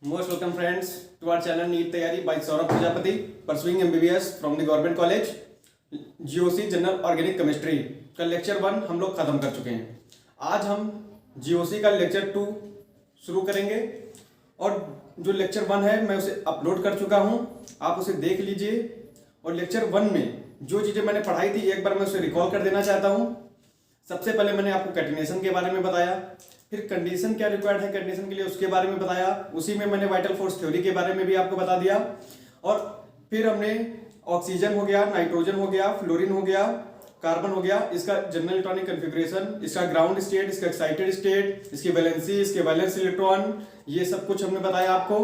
Most welcome friends to our channel NEET तैयारी by Saurabh Prajapati pursuing MBBS from the government college GOC general organic chemistry का lecture 1 हम लोग खत्म कर चुके हैं। आज हम GOC का लेक्चर 2 शुरू करेंगे और जो लेक्चर 1 है मैं उसे अपलोड कर चुका हूं, आप उसे देख लीजिए। और लेक्चर 1 में जो चीज़ें मैंने पढ़ाई थी एक बार मैं उसे रिकॉल कर देना चाहता हूँ। सबसे पहले मैंने आपको कैटिनेशन के बारे में बताया, फिर कंडीशन क्या रिक्वायर्ड है कंडीशन के लिए उसके बारे में बताया, उसी में मैंने वाइटल फोर्स थ्योरी के बारे में भी आपको बता दिया। और फिर हमने ऑक्सीजन हो गया, नाइट्रोजन हो गया, फ्लोरीन हो गया, कार्बन हो गया, इसका जनरल इलेक्ट्रॉनिक कन्फिग्रेशन, इसका ग्राउंड स्टेट, इसका एक्साइटेड स्टेट, इसकी वैलेंसी, इसके वैलेंस इलेक्ट्रॉन, ये सब कुछ हमने बताया आपको।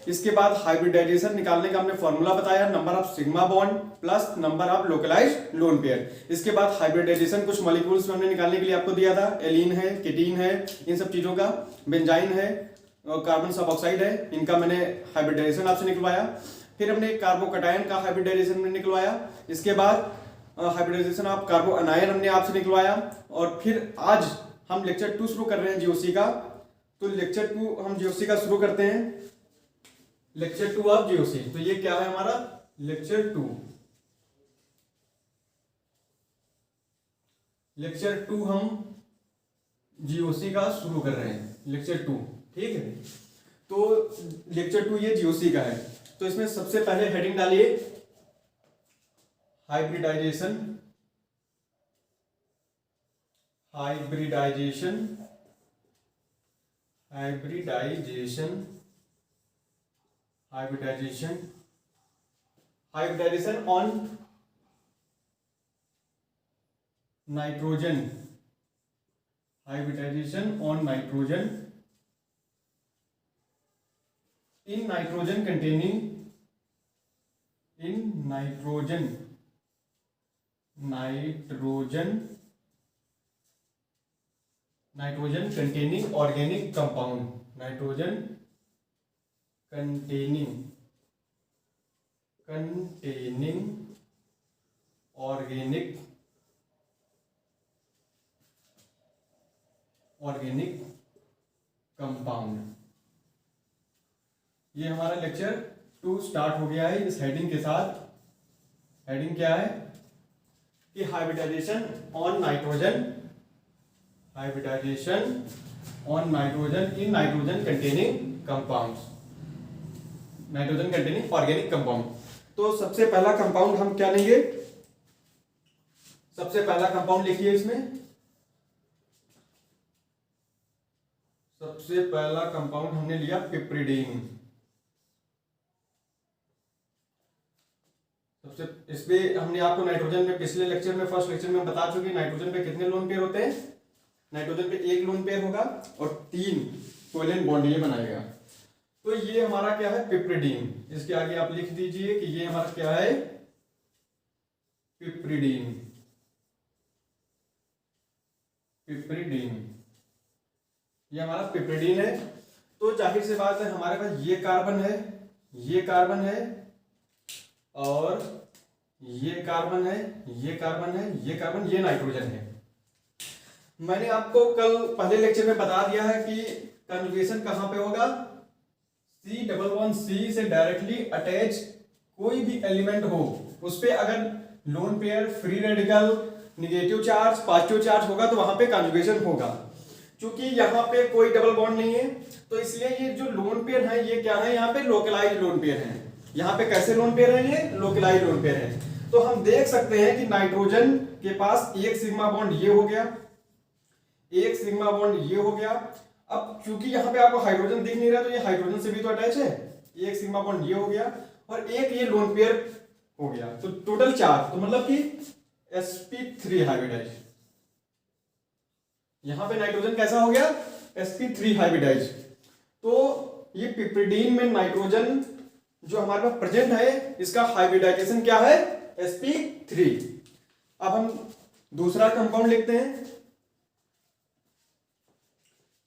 इसके बाद हाइब्रिडाइजेशन निकालने का हमने फॉर्मूला बताया, number of sigma bond plus number of localized lone pair. इसके बाद हाइब्रिडाइजेशन कुछ मॉलिक्यूल्स हमने निकालने के लिए आपको दिया था, एलीन है, केटीन है, इन सब चीजों का, बेंजाइन है और कार्बन सब ऑक्साइड है, इनका मैंने हाइब्रिडाइजेशन आपसे निकलवाया। फिर हमने कार्बोकटायन का हाइब्रिडाइजेशन में निकलवाया। इसके बाद हाइब्रिडाइजेशन ऑफ कार्बो अनायन हमने आपसे निकलवाया। और फिर आज हम लेक्चर 2 शुरू कर रहे हैं GOC का। तो लेक्चर 2 हम GOC का शुरू करते हैं। लेक्चर 2 ऑफ GOC, तो ये क्या है हमारा लेक्चर 2। लेक्चर 2 हम GOC का शुरू कर रहे हैं, लेक्चर 2, ठीक है। तो लेक्चर 2 ये GOC का है। तो इसमें सबसे पहले हेडिंग डालिए hybridization. Hybridization hybridization hybridization hybridization on nitrogen. Hybridization on nitrogen in nitrogen containing nitrogen containing organic compound, nitrogen containing organic compound। ये हमारा लेक्चर 2 स्टार्ट हो गया है इस हेडिंग के साथ। हेडिंग क्या है कि hybridization on nitrogen, hybridization on nitrogen in nitrogen containing compounds, nitrogen containing organic compound. तो सबसे पहला कंपाउंड हम क्या लेंगे, सबसे पहला कंपाउंड लिखिए इसमें। सबसे पहला कंपाउंड हमने लिया पिप्रिडीन। सबसे इस पे हमने आपको नाइट्रोजन में पिछले लेक्चर में फर्स्ट लेक्चर में बता चुके, नाइट्रोजन पे कितने लोन पेयर होते हैं। नाइट्रोजन पे 1 लोन पेयर होगा और 3 कोवेलेंट बॉन्ड ये बनाएगा। तो ये हमारा क्या है पिप्रिडीन। इसके आगे आप लिख दीजिए कि ये हमारा क्या है पिप्रिडीन। पिप्रिडीन ये हमारा पिप्रिडीन है। तो जाहिर सी बात है हमारे पास ये कार्बन है, ये कार्बन है और ये कार्बन है, ये कार्बन है, ये कार्बन, ये नाइट्रोजन है। मैंने आपको कल पहले लेक्चर में बता दिया है कि कंजुगेशन कहां पे होगा, C से डायरेक्टली अटैच कोई भी एलिमेंट हो उस पे अगर loan pair, free radical, negative charge, positive charge होगा तो वहां पे कंजुगेशन होगा। क्योंकि यहाँ पे कोई डबल बॉन्ड नहीं है तो इसलिए ये जो लोन पेयर है ये क्या है, यहाँ पे लोकलाइज्ड लोन पेयर है। यहाँ पे कैसे लोन पेयर है, ये लोकलाइज्ड लोन पेयर है। तो हम देख सकते हैं कि नाइट्रोजन के पास एक सिग्मा बॉन्ड ये हो गया, एक सिग्मा बॉन्ड ये हो गया। अब क्योंकि यहाँ पे आपको हाइड्रोजन दिख नहीं रहा तो ये हाइड्रोजन से भी तो अटैच है, एक सिग्मा बॉन्ड ये हो गया और एक ये लोन पेयर हो गया। तो टोटल 4, तो मतलब कि sp3 हाइब्रिडाइज। यहां पे नाइट्रोजन कैसा हो गया, sp3 हाइब्रिडाइज। तो ये पिप्रिडीन में नाइट्रोजन जो हमारे पास प्रेजेंट है इसका हाइब्रिडाइजेशन क्या है, sp3। अब हम दूसरा कंपाउंड लिखते हैं।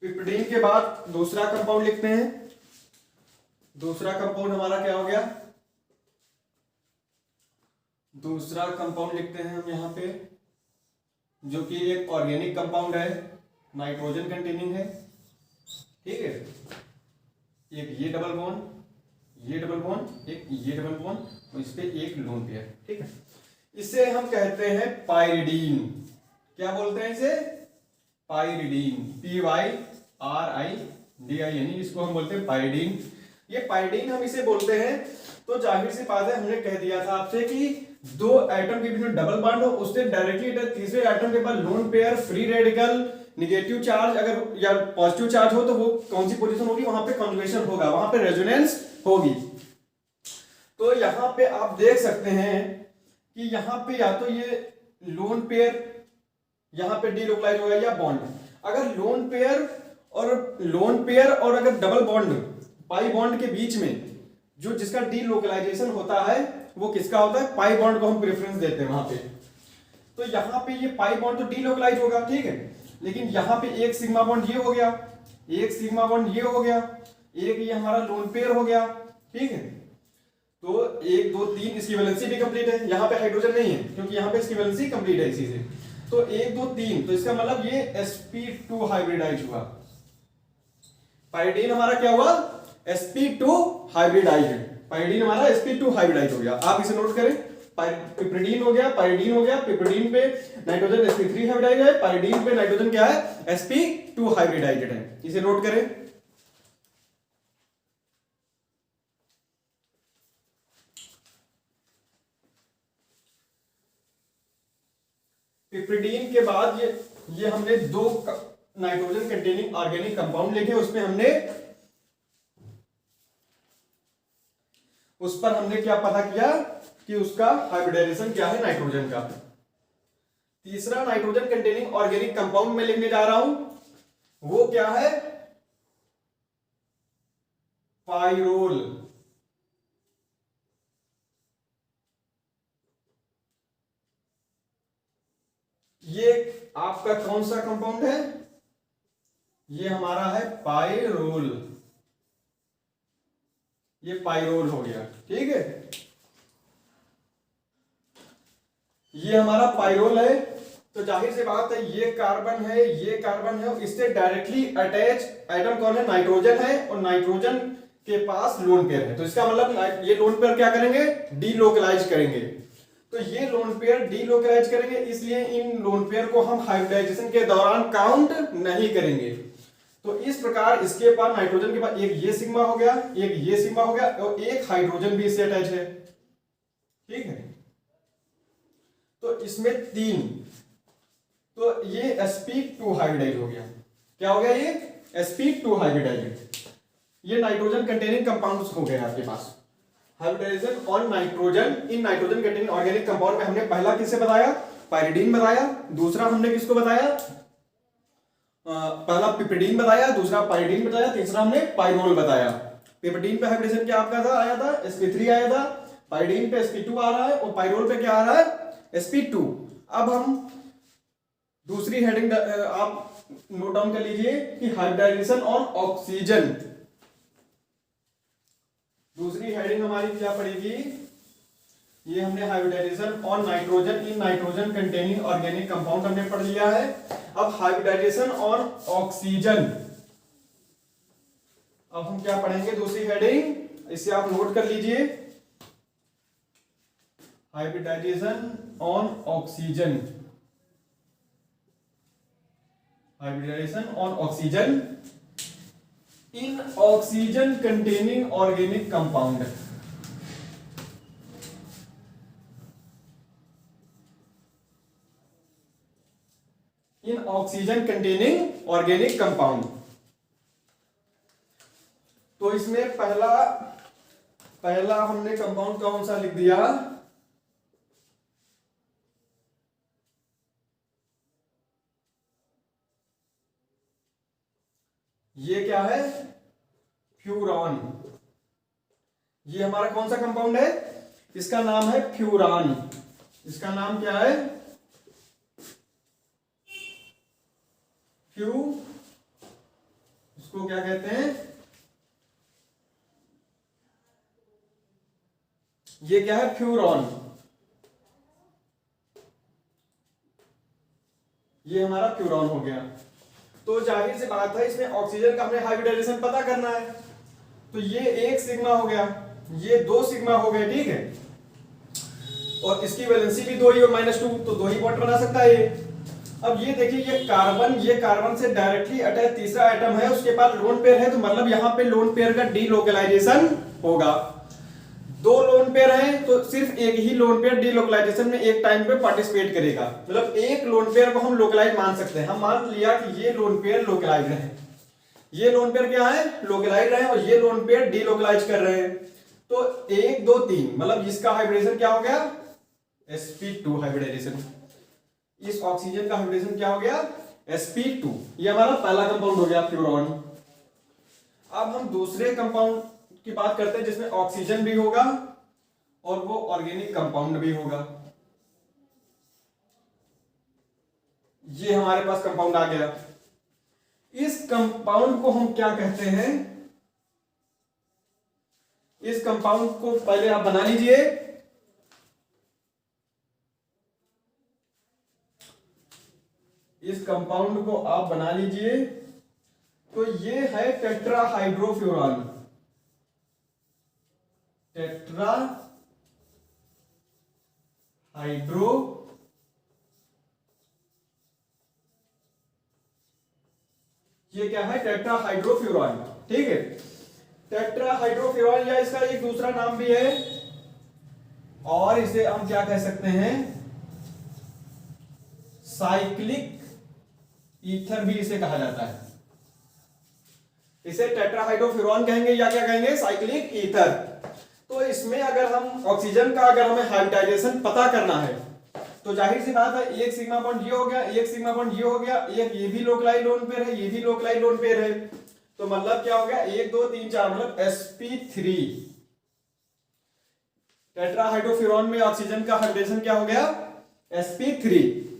पिप्रिडीन के बाद दूसरा कंपाउंड लिखते हैं। दूसरा कंपाउंड हमारा क्या हो गया, दूसरा कंपाउंड लिखते हैं हम यहां पे जो कि एक ऑर्गेनिक कंपाउंड है, नाइट्रोजन कंटेनिंग है, ठीक है। एक ये डबल बॉन्ड, ये डबल बॉन्ड, एक ये डबल बॉन्ड और इस पे एक लोन पेयर, ठीक है। इसे हम कहते हैं पाइरिडीन। क्या बोलते हैं इसे? पाइरिडीन, PYRIDIN, इसको हम बोलते हैं पाइरिडीन। ये पाइरिडीन हम इसे बोलते हैं, तो जाहिर सी बात है, हमने कह दिया था आपसे कि दो एटम के बीच में डबल बॉन्ड हो, उससे डायरेक्टली तीसरे एटम के पास lone pair, free radical, negative charge अगर या पॉजिटिव चार्ज हो तो वो कौन सी पोजीशन होगी? वहां पे कॉन्जुगेशन होगा, वहां पे रेजोनेंस होगी। तो यहां पे आप देख सकते हैं कि यहां पे या तो ये लोन पेयर यहां पे डीलोकलाइज होगा या बॉन्ड। अगर लोन पेयर और अगर डबल बॉन्ड, पाई बॉन्ड के बीच में जो जिसका डीलोकलाइजेशन होता है वो किसका होता है? पाई बॉन्ड को हम प्रेफरेंस देते हैं वहां पे। तो यहां पे ये पाई बॉन्ड तो डीलोकलाइज होगा, ठीक है, लेकिन यहां पे एक सिग्मा बॉन्ड ये हो गया, एक सिग्मा बॉन्ड ये हो गया, एक ये हमारा लोन पेयर हो गया, ठीक है। तो 1 2 3 इसकी वैलेंसी भी कंप्लीट है, यहां पे हाइड्रोजन नहीं है क्योंकि यहां पे इसकी वैलेंसी कंप्लीट है इसी से। तो 1 2 3, तो इसका मतलब ये sp2 हाइब्रिडाइज हुआ। पाइरिडीन हमारा क्या हुआ? sp2 hybridise. पाइरिडीन हमारा sp2 हाइब्रिडाइज हो गया। आप इसे नोट करें, पिप्रिडीन हो गया, पाइरिडीन हो गया, पिप्रिडीन पे नाइट्रोजन sp3 हाइब्रिडाइज है, पाइरिडीन पे नाइट्रोजन क्या है? sp2 हाइब्रिडाइज्ड है। इसे नोट करें। पिप्रिडीन के बाद ये हमने दो नाइट्रोजन कंटेनिंग ऑर्गेनिक कंपाउंड लिखे, उसमें उस पर हमने क्या पता किया कि उसका हाइब्रिडाइजेशन क्या है नाइट्रोजन का। तीसरा नाइट्रोजन कंटेनिंग ऑर्गेनिक कंपाउंड में लिखने जा रहा हूं, वो क्या है? पाइरोल। ये आपका कौन सा कंपाउंड है? ये हमारा है पाइरोल। ये पाइरोल हो गया, ठीक है। ये हमारा पाइरोल है, तो जाहिर सी बात है ये कार्बन है, ये कार्बन है, इससे डायरेक्टली अटैच एटम कौन है? नाइट्रोजन है, और नाइट्रोजन के पास लोन पेयर है। तो इसका मतलब ये लोन पेयर क्या करेंगे? डीलोकलाइज करेंगे। तो ये लोन पेयर डीलोकलाइज करेंगे, इसलिए इन लोन पेयर को हम हाइब्रिडाइजेशन के दौरान काउंट नहीं करेंगे। तो इस प्रकार इसके पास नाइट्रोजन के पास एक ये सिग्मा हो गया, एक ये सिग्मा हो गया, और एक हाइड्रोजन भी इससे अटैच है, ठीक है। तो इसमें 3, तो ये sp2 हाइब्रिडाइज हो गया। क्या हो गया? ये sp2 हाइब्रिडाइज। ये नाइट्रोजन कंटेनिंग कंपाउंड्स हो गए आपके पास। Hybridisation on nitrogen in nitrogen containing organic compound में हमने पहला किससे बताया? पाइरिडीन बताया। दूसरा हमने किसको बताया? पहला पिप्रिडीन बताया, दूसरा पाइरिडीन बताया, तीसरा हमने पाइरोल बताया। पिप्रिडीन पे हाइब्रिडेशन क्या आपका था? आया था sp3 आया था, पाइरिडीन पे sp2 आ रहा है, और पाइरोल पे क्या आ रहा है? sp2। अब हम दूसरी हेडिंग आप नोट डाउन कर लीजिए कि हाइब्रिडाइजेशन ऑन ऑक्सीजन। दूसरी हेडिंग हमारी क्या पड़ेगी? ये हमने hybridization on nitrogen in nitrogen containing organic compound हमने पढ़ लिया है। अब हाइब्रिडाइजेशन ऑन ऑक्सीजन, अब हम क्या पढ़ेंगे? दूसरी हेडिंग, इसे आप नोट कर लीजिए, hybridization on oxygen. Hybridization on oxygen in oxygen containing organic compound. In oxygen containing organic compound. तो इसमें पहला हमने कंपाउंड कौन सा लिख दिया? ये क्या है? फ्यूरॉन। ये हमारा कौन सा कंपाउंड है? इसका नाम है फ्यूरान। इसका नाम क्या है? फ्यू, इसको क्या कहते हैं? ये क्या है? फ्यूरॉन। ये हमारा फ्यूरॉन हो गया। तो जाहिर सी बात है इसमें ऑक्सीजन का हमें हाइब्रिडाइजेशन पता करना है। तो ये 1 सिग्मा हो गया, ये 2 सिग्मा हो गए, ठीक है। और इसकी वैलेंसी भी 2 ही और -2, तो 2 ही बॉन्ड बना सकता है ये। अब ये देखिए, ये कार्बन से डायरेक्टली अटैच तीसरा एटम है, उसके पास लोन पेयर है, तो मतलब यहाँ पे लोन पेयर का डीलोकलाइजेशन होगा। 2 लोन पेयर हैं तो सिर्फ एक ही लोन पेयर डीलोकलाइजेशन में एक टाइम पे पार्टिसिपेट करेगा, मतलब एक लोन पेयर को हम लोकलाइज मान सकते हैं। हम मान लिया कि ये लोन पेयर लोकलाइज है, ये लोन पेयर क्या है, लोकलाइज है, और ये लोन पेयर डीलोकलाइज कर रहे हैं। तो 1 2 3 मतलब इसका हाइब्रिडेशन क्या हो गया, sp2 हाइब्रिडाइजेशन। इस ऑक्सीजन का हाइब्रिडेशन क्या हो गया, sp2। ये हमारा पहला कंपाउंड हो गया फ्लोरोन। अब हम दूसरे कंपाउंड की बात करते हैं जिसमें ऑक्सीजन भी होगा और वो ऑर्गेनिक कंपाउंड भी होगा। ये हमारे पास कंपाउंड आ गया। इस कंपाउंड को हम क्या कहते हैं, इस कंपाउंड को पहले आप बना लीजिए। इस कंपाउंड को आप बना लीजिए, तो ये है टेट्राहाइड्रोफ्यूरॉन। ये क्या है, टेट्राहाइड्रोफ्यूरॉन, ठीक है। टेट्राहाइड्रोफ्यूरॉन या इसका एक दूसरा नाम भी है, और इसे हम क्या कह सकते हैं, साइक्लिक ईथर भी इसे कहा जाता है। इसे टेट्राहाइड्रोफ्यूरॉन कहेंगे या क्या कहेंगे, साइक्लिक ईथर। तो इसमें अगर हम ऑक्सीजन का अगर हमें हाइब्रिडाइजेशन पता करना है, तो जाहिर सी बात है, 1 सिग्मा बॉन्ड ये हो गया, 1 सिग्मा बॉन्ड ये हो गया, एक ये भी लोकलाइज लोन पेयर है, ये भी लोकलाइज लोन पेयर है, तो मतलब क्या हो गया, 1 2 3 4 मतलब sp3। टेट्राहाइड्रोफ्यूरॉन में ऑक्सीजन का हाइब्रिडेशन क्या हो गया, sp3।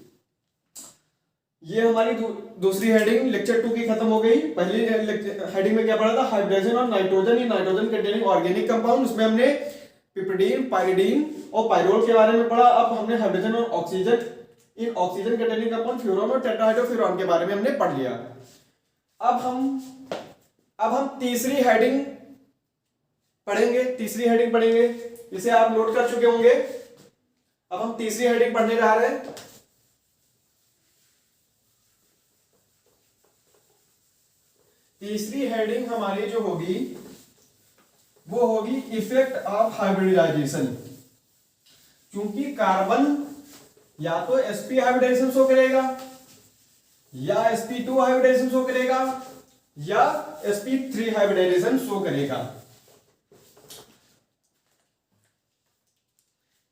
ये हमारी दूसरी हेडिंग लेक्चर 2 की खत्म हो गई। पहली हेडिंग में क्या पढ़ा था, hybridization of nitrogen in nitrogen containing organic compound, उसमें हमने पिपरीडीन, पाइरिडीन और पाइरोल के बारे में पढ़ा। अब हमने हाइड्रोजन और oxygen in oxygen containing compound furan और टेट्राहाइड्रोफ्यूरॉन के बारे में हमने पढ़ लिया। अब हम तीसरी हेडिंग पढ़ेंगे, तीसरी हेडिंग पढ़ेंगे, इसे आप नोट कर चुके होंगे। अब हम तीसरी हेडिंग पढ़ने जा रहे हैं। तीसरी हेडिंग हमारी जो होगी वो होगी इफेक्ट ऑफ हाइब्रिडाइजेशन। क्योंकि कार्बन या तो sp हाइब्रिडाइजेशन शो करेगा, या sp2 हाइब्रिडाइजेशन शो करेगा, या sp3 हाइब्रिडाइजेशन शो करेगा।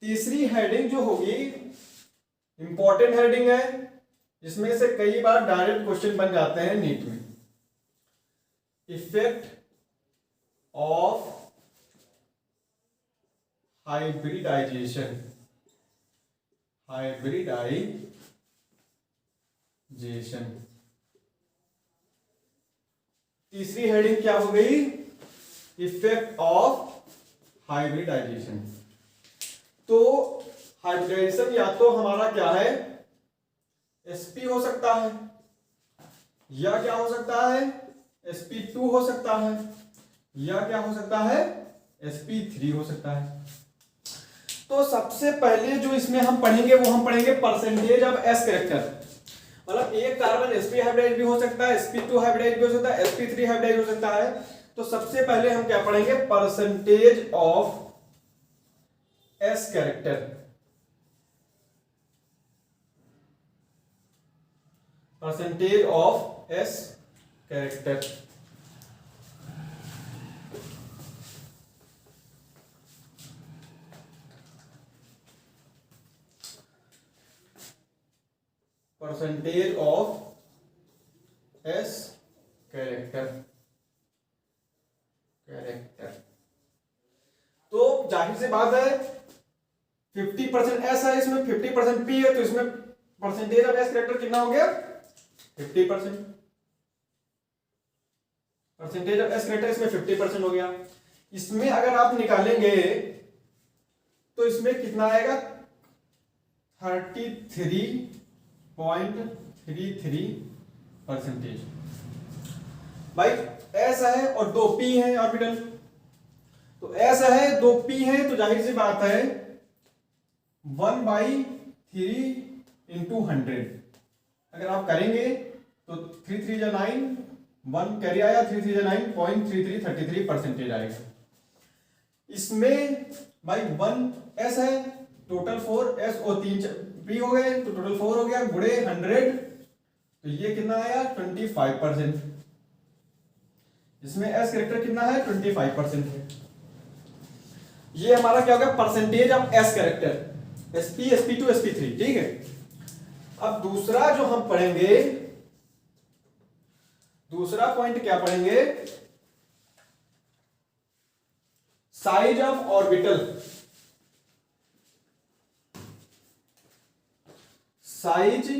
तीसरी हेडिंग जो होगी इंपॉर्टेंट हेडिंग है, जिसमें से कई बार डायरेक्ट क्वेश्चन बन जाते हैं नीट में। इफेक्ट ऑफ हाइब्रिडाइजेशन, तीसरी हेडिंग क्या हो गई, इफेक्ट ऑफ हाइब्रिडाइजेशन। तो हाइब्रिडाइजेशन या तो हमारा क्या है, sp हो सकता है, या क्या हो सकता है, sp2 हो सकता है, या क्या हो सकता है, sp3 हो सकता है। तो सबसे पहले जो इसमें हम पढ़ेंगे वो हम पढ़ेंगे परसेंटेज ऑफ s कैरेक्टर। मतलब एक कार्बन sp हाइब्रिडाइज भी हो सकता है, sp2 हाइब्रिडाइज भी हो सकता है, sp3 हाइब्रिडाइज हो सकता है। तो सबसे पहले हम क्या पढ़ेंगे, percentage of s character. Percentage of s character. Percentage of s character. तो जाहिर सी बात है 50% s है, इसमें 50% p है, तो इसमें परसेंटेज ऑफ s कैरेक्टर कितना हो गया, 50%। परसेंटेज ऑफ s कैरेक्टर इसमें 50% हो गया। इसमें अगर आप निकालेंगे तो इसमें कितना आएगा, 33.33%। भाई ऐसा है और 2p है ऑर्बिटल, तो ऐसा है 2p है, तो जाहिर सी बात है 1/3 इंटू 100 अगर आप करेंगे तो 3 3 जा 9, 1 कैरी आया, 3 3 जा 9, 0.3333% आएगा। इसमें भाई 1 एस है, टोटल 4 एस और 3 पी हो गए, तो टोटल 4 हो गया गुड़े 100, तो ये कितना आया 25%। इसमें एस कैरेक्टर कितना है 25% है। ये हमारा क्या हो गया percentage of S character, sp sp2 sp3, ठीक है। अब दूसरा जो हम पढ़ेंगे, दूसरा पॉइंट क्या पढ़ेंगे, size of orbital, size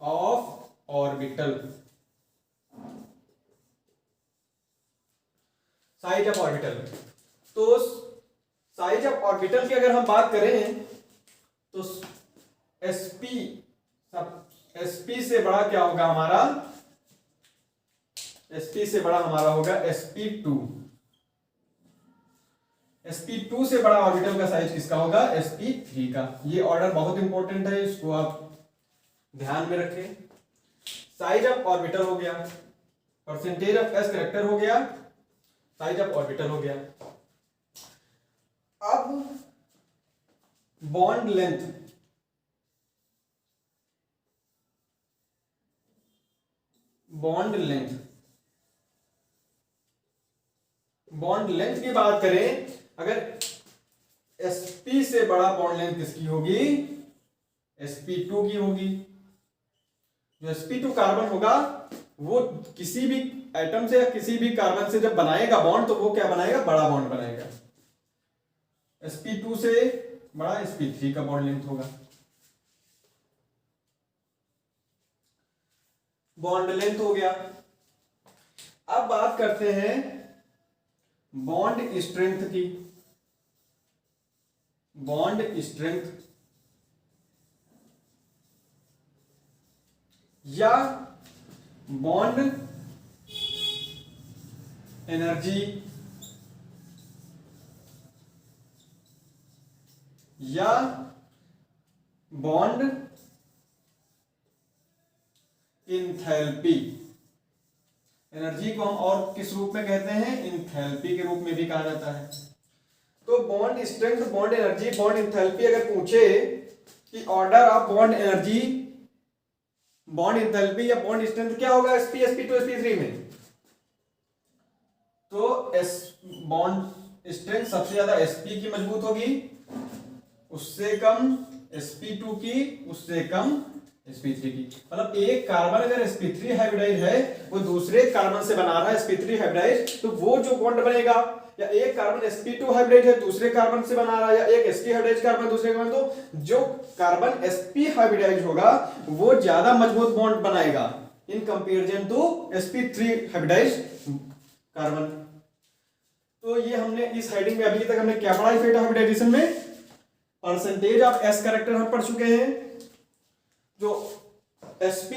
of orbital, size of orbital. तो साइज ऑफ ऑर्बिटल की अगर हम बात करें तो sp से बड़ा क्या होगा हमारा, sp से बड़ा हमारा होगा sp2, sp2 से बड़ा ऑर्बिटल का साइज किसका होगा sp3 का। ये ऑर्डर बहुत इंपॉर्टेंट है, इसको आप ध्यान में रखें। साइज ऑफ ऑर्बिटल हो गया, परसेंटेज ऑफ एस कैरेक्टर हो गया, साइज ऑफ ऑर्बिटल हो गया। अब bond length, bond length, bond length की बात करें, अगर sp से बड़ा बॉन्ड लेंथ किसकी होगी, sp2 की होगी। जो sp2 कार्बन होगा वो किसी भी एटम से या किसी भी कार्बन से जब बनाएगा बॉन्ड, तो वो क्या बनाएगा, बड़ा बॉन्ड बनाएगा। sp2 से बड़ा sp3 का बॉन्ड लेंथ होगा। बॉन्ड लेंथ हो गया। अब बात करते हैं बॉन्ड स्ट्रेंथ की, बॉन्ड स्ट्रेंथ या बॉन्ड एनर्जी या बॉन्ड इंथैल्पी। एनर्जी को हम और किस रूप में कहते हैं, इंथैल्पी के रूप में भी कहा जाता है। तो bond strength, bond energy, bond enthalpy अगर पूछे कि order of bond energy, bond enthalpy या बॉन्ड स्ट्रेंथ क्या होगा sp sp2 sp3 में, तो बॉन्ड स्ट्रेंथ सबसे ज्यादा sp की मजबूत होगी, उससे कम sp2 की, उससे कम sp3 की। मतलब एक कार्बन अगर sp3 हाइब्रिडाइज है, वो दूसरे कार्बन से बना रहा है sp3 हाइब्रिडाइज, तो वो जो बॉन्ड बनेगा, या एक कार्बन sp2 हाइब्रिडाइज है दूसरे कार्बन से बना रहा है, या एक sp हाइब्रिडाइज कार्बन दूसरे कार्बन, तो जो कार्बन sp हाइब्रिडाइज होगा वो ज्यादा मजबूत बॉन्ड बनाएगा in comparison to sp3 hybridize carbon. तो ये हमने इस हेडिंग में अभी तक हमने क्या पढ़ा, इफेक्ट ऑफ हाइब्रिडाइजेशन में परसेंटेज ऑफ एस कैरेक्टर हम पढ़ चुके हैं। जो sp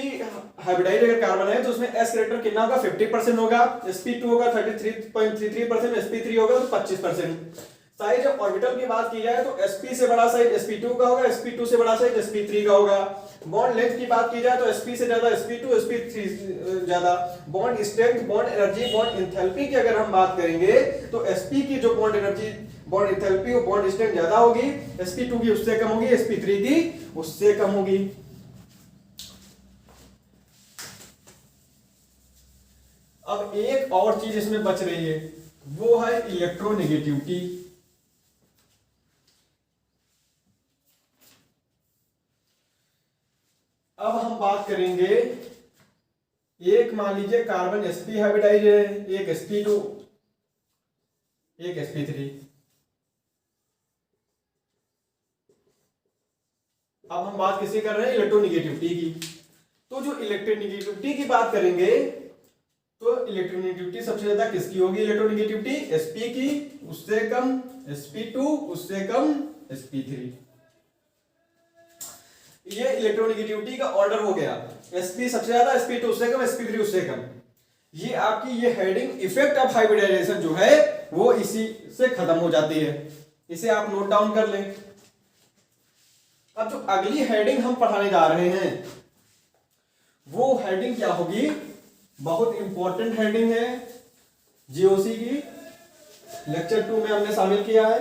हाइब्रिडाइज अगर कार्बन है तो उसमें s कैरेक्टर कितना होगा 50% होगा, sp2 होगा 33.33%, sp3 होगा तो 25%। साइज ऑफ ऑर्बिटल की बात की जाए तो sp से बड़ा साइज sp2 का होगा, sp2 से बड़ा साइज sp3 का होगा। बॉन्ड लेंथ की बात की जाए तो sp से ज्यादा sp2, sp3 ज्यादा। Bond strength, bond energy, bond enthalpy की अगर हम बात करेंगे तो sp की जो बॉन्ड एनर्जी, बॉन्ड इंथैल्पी और बॉन्ड स्ट्रेंथ ज्यादा होगी, sp2 की उससे कम होगी, sp3 की उससे कम होगी। अब एक और चीज इसमें बच रही है, वो है इलेक्ट्रोनेगेटिविटी। अब हम बात करेंगे, एक मान लीजिए कार्बन sp हाइब्रिडाइज है, एक sp2, एक sp3। अब हम बात किसी कर रहे हैं, इलेक्ट्रोनेगेटिविटी की। तो जो इलेक्ट्रोनेगेटिविटी की बात करेंगे तो इलेक्ट्रोनेगेटिविटी सबसे ज्यादा किसकी होगी, इलेक्ट्रोनेगेटिविटी sp की, उससे कम sp2, उससे कम sp3। ये इलेक्ट्रोनेगेटिविटी का ऑर्डर हो गया, sp सबसे ज्यादा, sp2 उससे कम, sp3 उससे कम। ये आपकी ये हेडिंग इफेक्ट ऑफ हाइब्रिडाइजेशन जो है वो इसी से खत्म हो जाती है। इसे आप नोट डाउन कर लें। अब जो अगली हेडिंग हम पढ़ाने जा रहे हैं वो हेडिंग क्या होगी, बहुत इंपॉर्टेंट हेडिंग है, जीओसी की लेक्चर 2 में हमने शामिल किया है।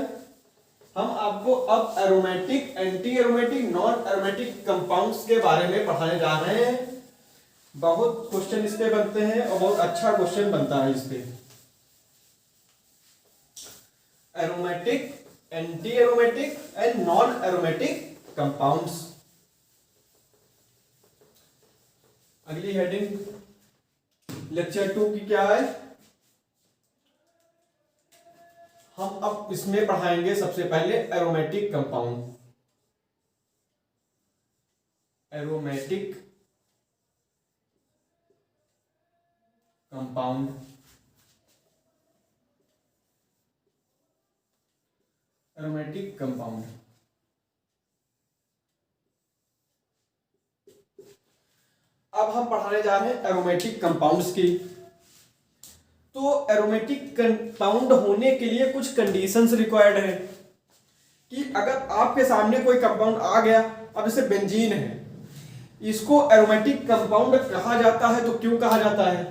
हम आपको अब aromatic, anti aromatic, non aromatic compounds के बारे में पढ़ाने जा रहे हैं। बहुत क्वेश्चन इस पे बनते हैं और बहुत अच्छा क्वेश्चन बनता है इस पे। Aromatic, anti aromatic and non aromatic compounds. अगली हेडिंग लेक्चर 2 की क्या है, हम अब इसमें पढ़ाएंगे सबसे पहले aromatic compound. Aromatic compound, aromatic compound. अब हम पढ़ाने जा रहे हैं एरोमेटिक कंपाउंड्स की। तो एरोमेटिक कंपाउंड होने के लिए कुछ कंडीशंस रिक्वायर्ड है कि अगर आपके सामने कोई कंपाउंड आ गया, अब जैसे बेंजीन है, इसको एरोमेटिक कंपाउंड कहा जाता है। तो क्यों कहा जाता है,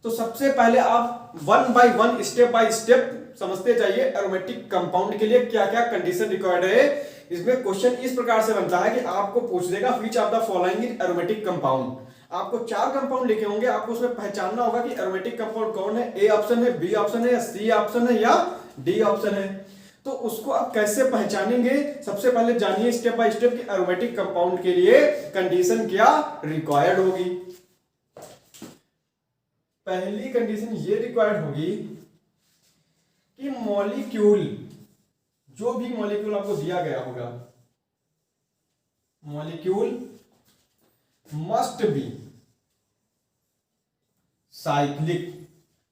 तो सबसे पहले आप one by one, step by step समझते जाइए एरोमेटिक कंपाउंड के लिए क्या क्या कंडीशन रिक्वायर्ड है। इसमें क्वेश्चन इस प्रकार से बनता है कि आपको पूछ देगा which of the following is aromatic compound. आपको 4 कंपाउंड लिखे होंगे, आपको उसमें पहचानना होगा कि एरोमेटिक कंपाउंड कौन है। ए ऑप्शन है, बी ऑप्शन है, या सी ऑप्शन है, या डी ऑप्शन है। तो उसको आप कैसे पहचानेंगे, सबसे पहले जानिए स्टेप बाय स्टेप कि एरोमेटिक कंपाउंड के लिए कंडीशन क्या रिक्वायर्ड होगी। पहली कंडीशन ये रिक्वायर्ड होगी कि मॉलिक्यूल, जो भी मॉलिक्यूल आपको दिया गया होगा, molecule must be cyclic.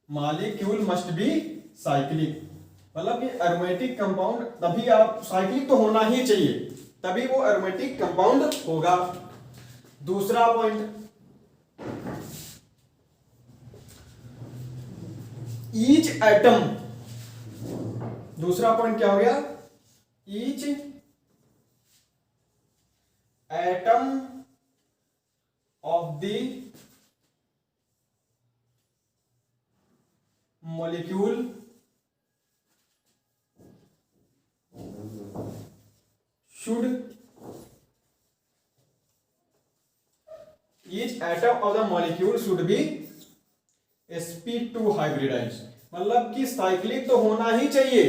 Molecule must be cyclic, मतलब कि एरोमेटिक कंपाउंड तभी आप साइक्लिक तो होना ही चाहिए, तभी वो एरोमेटिक कंपाउंड होगा। दूसरा पॉइंट, ईच एटम, दूसरा पॉइंट क्या हो गया, each atom of the molecule should, each atom of the molecule should be sp2 hybridize, मतलब कि साइक्लिक तो होना ही चाहिए।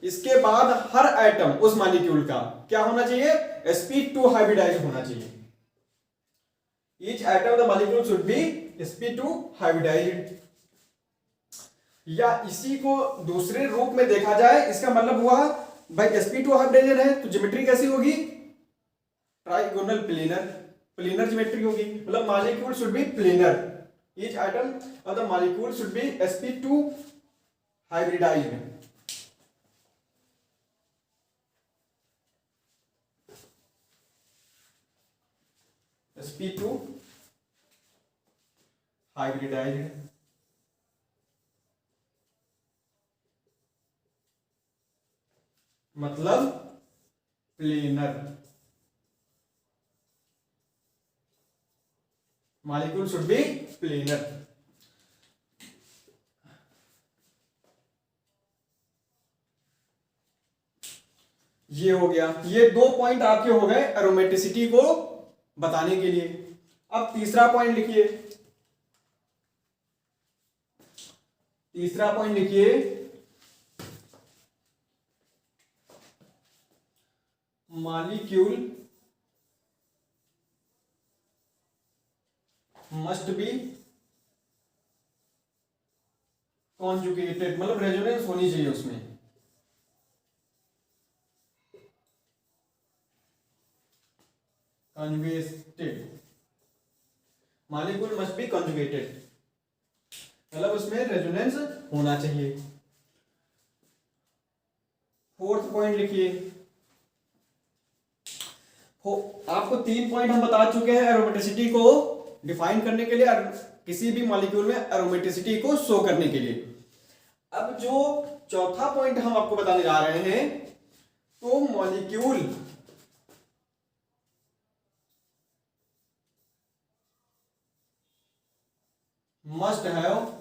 इसके बाद हर एटम उस मॉलिक्यूल का क्या होना चाहिए, sp2 हाइब्रिडाइज होना चाहिए। Each atom of the molecule should be sp2 hybridized। या इसी को दूसरे रूप में देखा जाए, इसका मतलब हुआ भाई sp2 हाइब्रिडाइज्ड है तो ज्योमेट्री कैसी होगी, ट्राइगोनल प्लेनर, प्लेनर ज्योमेट्री होगी, मतलब molecule should be planar. Each atom of the molecule should be sp2 hybridized। sp2 hybridised, मतलब planar. Molecule should be planar. ये हो गया, ये 2 पॉइंट आपके हो गए एरोमेटिसिटी को बताने के लिए। अब तीसरा पॉइंट लिखिए, तीसरा पॉइंट लिखिए, मॉलिक्यूल मस्ट बी कॉन्जुगेटेड, मतलब रेजोनेंस होनी चाहिए उसमें। Conjugated, molecule must be conjugated, मतलब उसमें रेजोनेंस होना चाहिए। फोर्थ पॉइंट लिखिए, हो आपको 3 पॉइंट हम बता चुके हैं एरोमेटिसिटी को डिफाइन करने के लिए, किसी भी मॉलिक्यूल में एरोमेटिसिटी को शो करने के लिए। अब जो चौथा पॉइंट हम आपको बताने जा रहे हैं, तो molecule must have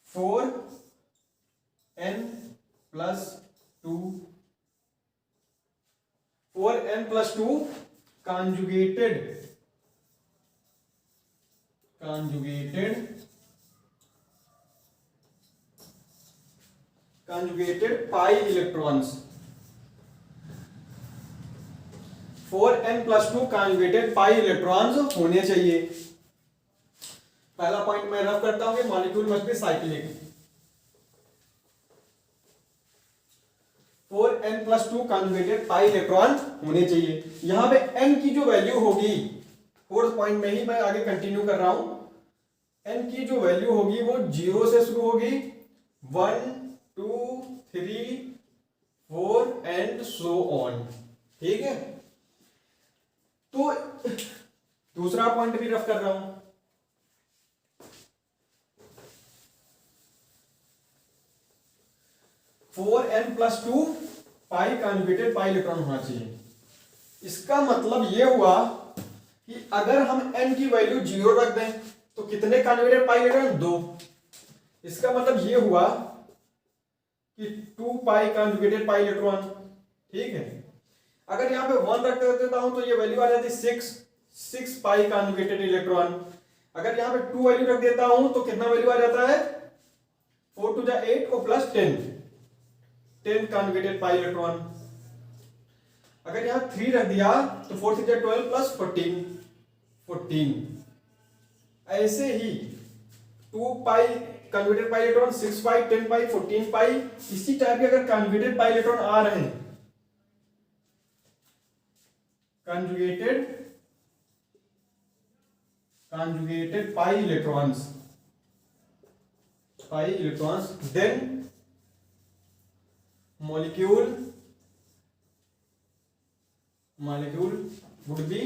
4n+2 conjugated pi electrons, 4n+2 conjugated pi electrons होने चाहिए। पहला पॉइंट मैं रफ करता हूं कि molecule must be cyclic. 4n+2 conjugated pi electron होने चाहिए। यहां पे n की जो वैल्यू होगी, फोर्थ पॉइंट में ही मैं आगे कंटिन्यू कर रहा हूं, n की जो वैल्यू होगी वो 0 से शुरू होगी, 1 2 3 4 एंड सो ऑन। ठीक है, तो दूसरा पॉइंट भी रफ कर रहा हूं। 4n+2 पाई कॉन्जुगेटेड पाई इलेक्ट्रॉन होना चाहिए। इसका मतलब यह हुआ कि अगर हम n की वैल्यू 0 रख दें तो कितने कॉन्जुगेटेड पाई इलेक्ट्रॉन? 2। इसका मतलब यह हुआ कि 2 पाई कॉन्जुगेटेड पाई इलेक्ट्रॉन। ठीक है, अगर यहां पे 1 रख देता हूं तो ये वैल्यू आ जाती 6 पाई कॉन्जुगेटेड इलेक्ट्रॉन। अगर यहां पे 2 वैल्यू रख देता हूं तो कितना वैल्यू आ जाता है? 4 2 8 और प्लस 10 कॉन्जुगेटेड पाई इलेक्ट्रॉन। अगर यहां 3 रख दिया तो 4 3 12 प्लस 14। ऐसे ही 2 पाई कॉन्जुगेटेड पाई इलेक्ट्रॉन, 6 पाई, 10 पाई, 14 पाई, इसी टाइप के अगर कॉन्जुगेटेड पाई इलेक्ट्रॉन आ रहे हैं, conjugated pi electrons, then molecule would be,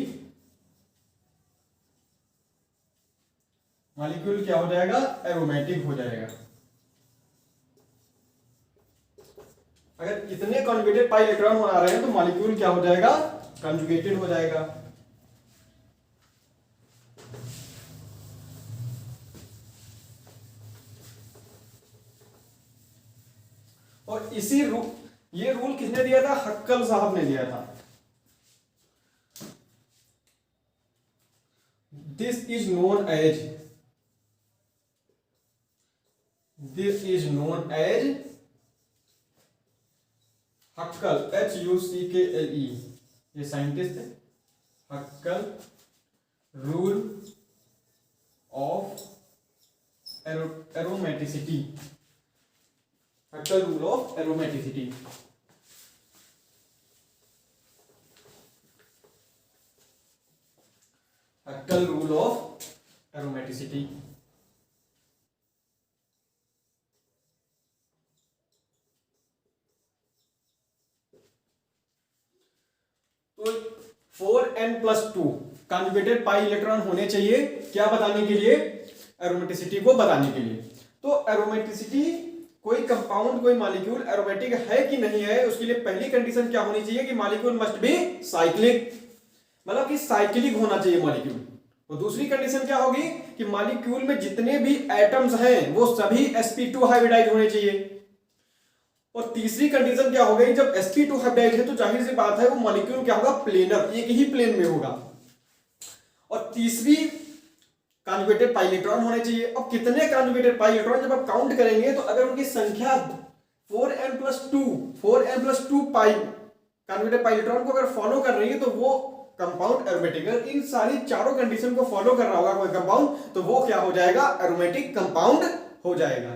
molecule क्या हो जाएगा? एरोमेटिक हो जाएगा। अगर इतने कॉन्जुगेटेड पाई इलेक्ट्रॉन आ रहे हैं तो मॉलिक्यूल क्या हो जाएगा? कंजुगेटेड हो जाएगा। और ये रूल किसने दिया था? हक्कल साहब ने दिया था। This is known as Huckel, HUCKLE, ये साइंटिस्ट है। Huckel rule of aromaticity, Huckel rule of aromaticity. Huckel rule of aromaticity. तो 4n+2 कॉन्जुगेटेड पाई इलेक्ट्रॉन होने चाहिए, क्या बताने के लिए? एरोमेटिसिटी को बताने के लिए। तो एरोमेटिसिटी, कोई कंपाउंड, कोई मॉलिक्यूल एरोमेटिक है कि नहीं है, उसके लिए पहली कंडीशन क्या होनी चाहिए? कि मॉलिक्यूल मस्ट बी साइक्लिक, मतलब कि साइक्लिक होना चाहिए मॉलिक्यूल। और दूसरी कंडीशन क्या होगी? कि मॉलिक्यूल में जितने भी एटम्स हैं वो सभी sp2 हाइब्रिडाइज होने चाहिए। और तीसरी कंडीशन क्या हो गई? जब sp2 हाइब्रिडाइज है तो जाहिर सी बात है वो मॉलिक्यूल क्या होगा? प्लेनर, एक ही प्लेन में होगा। और तीसरी, कॉन्जुगेटेड पाई इलेक्ट्रॉन होने चाहिए। अब कितने कॉन्जुगेटेड पाई इलेक्ट्रॉन जब आप काउंट करेंगे तो अगर उनकी संख्या 4n+2 पाई कॉन्जुगेटेड पाई इलेक्ट्रॉन को अगर फॉलो कर रही है तो वो कंपाउंड एरोमेटिक। इन सारी चारों कंडीशन को फॉलो कर रहा होगा कोई कंपाउंड तो वो क्या हो जाएगा? एरोमेटिक कंपाउंड हो जाएगा।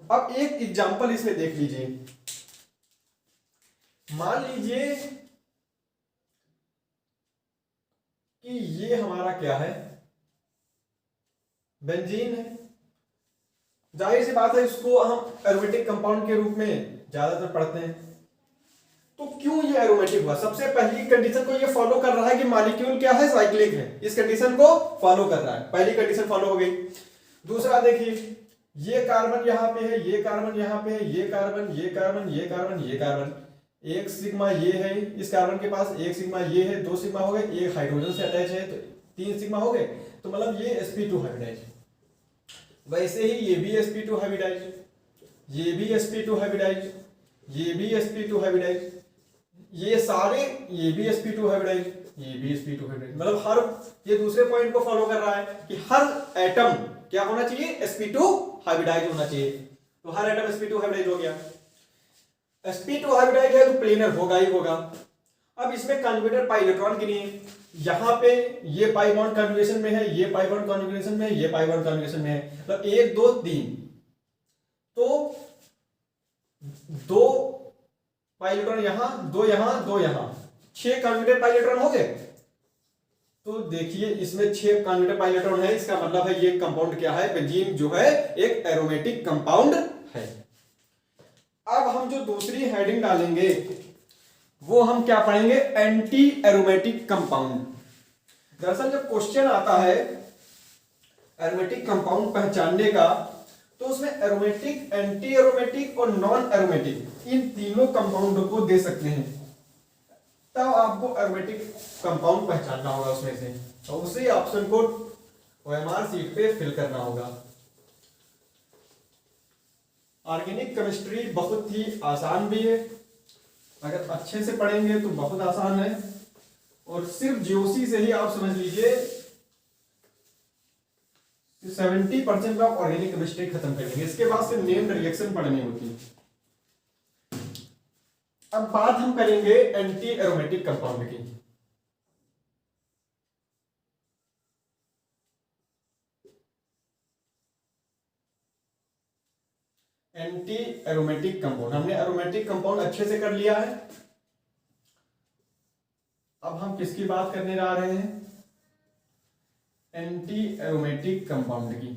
अब एक एग्जांपल इसमें देख लीजिए। मान लीजिए कि ये हमारा क्या है? बेंजीन है। जाहिर सी बात है इसको हम एरोमेटिक कंपाउंड के रूप में ज्यादातर पढ़ते हैं। तो क्यों ये एरोमेटिक हुआ? सबसे पहली कंडीशन को ये फॉलो कर रहा है कि मॉलिक्यूल क्या है, साइक्लिक है। इस कंडीशन को फॉलो कर रहा है, पहली कंडीशन फॉलो हो गई। दूसरा देखिए, ये कार्बन यहाँ पे है, ये कार्बन यहाँ पे है, ये कार्बन, ये कार्बन, ये कार्बन, ये कार्बन, एक सिग्मा ये है इस कार्बन के पास, एक सिग्मा ये है, दो सिग्मा हो गए, एक हाइड्रोजन से अटैच है तो तीन सिग्मा हो गए, तो मतलब ये sp2 हाइब्रिडाइज। वैसे ही ये भी sp2 हाइब्रिडाइज, ये भी sp2 हाइब्रिडाइज, ये भी sp2 हाइब्रिडाइज, ये सारे, ये भी sp2 हाइब्रिडाइज, ये भी sp2 हाइब्रिडाइज। मतलब हर, ये दूसरे पॉइंट को फॉलो कर रहा है कि हर एटम क्या होना चाहिए, sp2 हाइब्रिडाइज होना चाहिए। तो हर एटम sp2 हाइब्रिडाइज हो गया। sp2 हाइब्रिडाइज है तो प्लेनर होगा ही होगा। अब इसमें कॉन्जुगेटेड पाई इलेक्ट्रॉन गिनिए, यहाँ पे ये पाई बॉन्ड कॉन्जुगेशन में है, ये पाई बॉन्ड कॉन्जुगेशन में है, ये पाई बॉन्ड कॉन्जुगेशन में है, मतलब 1 2 3, तो 2 पाई इलेक्ट्रॉन यहां, 2 यहां, 2 यहां, 6 कॉन्जुगेटेड पाई इलेक्ट्रॉन हो गए। तो देखिए इसमें 6 कॉन्जुगेटेड पाई इलेक्ट्रॉन है, इसका मतलब है ये कंपाउंड क्या है, बेंजीन जो है एक एरोमेटिक कंपाउंड है। अब हम जो दूसरी हेडिंग डालेंगे वो हम क्या पढ़ेंगे, एंटी एरोमेटिक कंपाउंड। दरअसल जब क्वेश्चन आता है एरोमेटिक कंपाउंड पहचानने का, तो उसमें एरोमेटिक, एंटी एरोमेटिक और नॉन एरोमेटिक इन तीनों कंपाउंडों को दे सकते हैं, तब आपको एरोमेटिक कंपाउंड पहचानना होगा उसमें से, और उसी ऑप्शन को OMR सीट पे फिल करना होगा। ऑर्गेनिक केमिस्ट्री बहुत ही आसान भी है, अगर अच्छे से पढ़ेंगे तो बहुत आसान है, और सिर्फ जीओसी से ही आप समझ लीजिए 70% ऑफ ऑर्गेनिक केमिस्ट्री खत्म कर लेंगे। इसके बाद से नेम्ड रिएक्शन पढ़नी होती है। अब बात हम करेंगे एंटी एरोमेटिक कंपाउंड की। एंटी एरोमेटिक कंपाउंड, हमने एरोमेटिक कंपाउंड अच्छे से कर लिया है। अब हम किसकी बात करने जा रहे हैं, एंटी एरोमेटिक कंपाउंड की।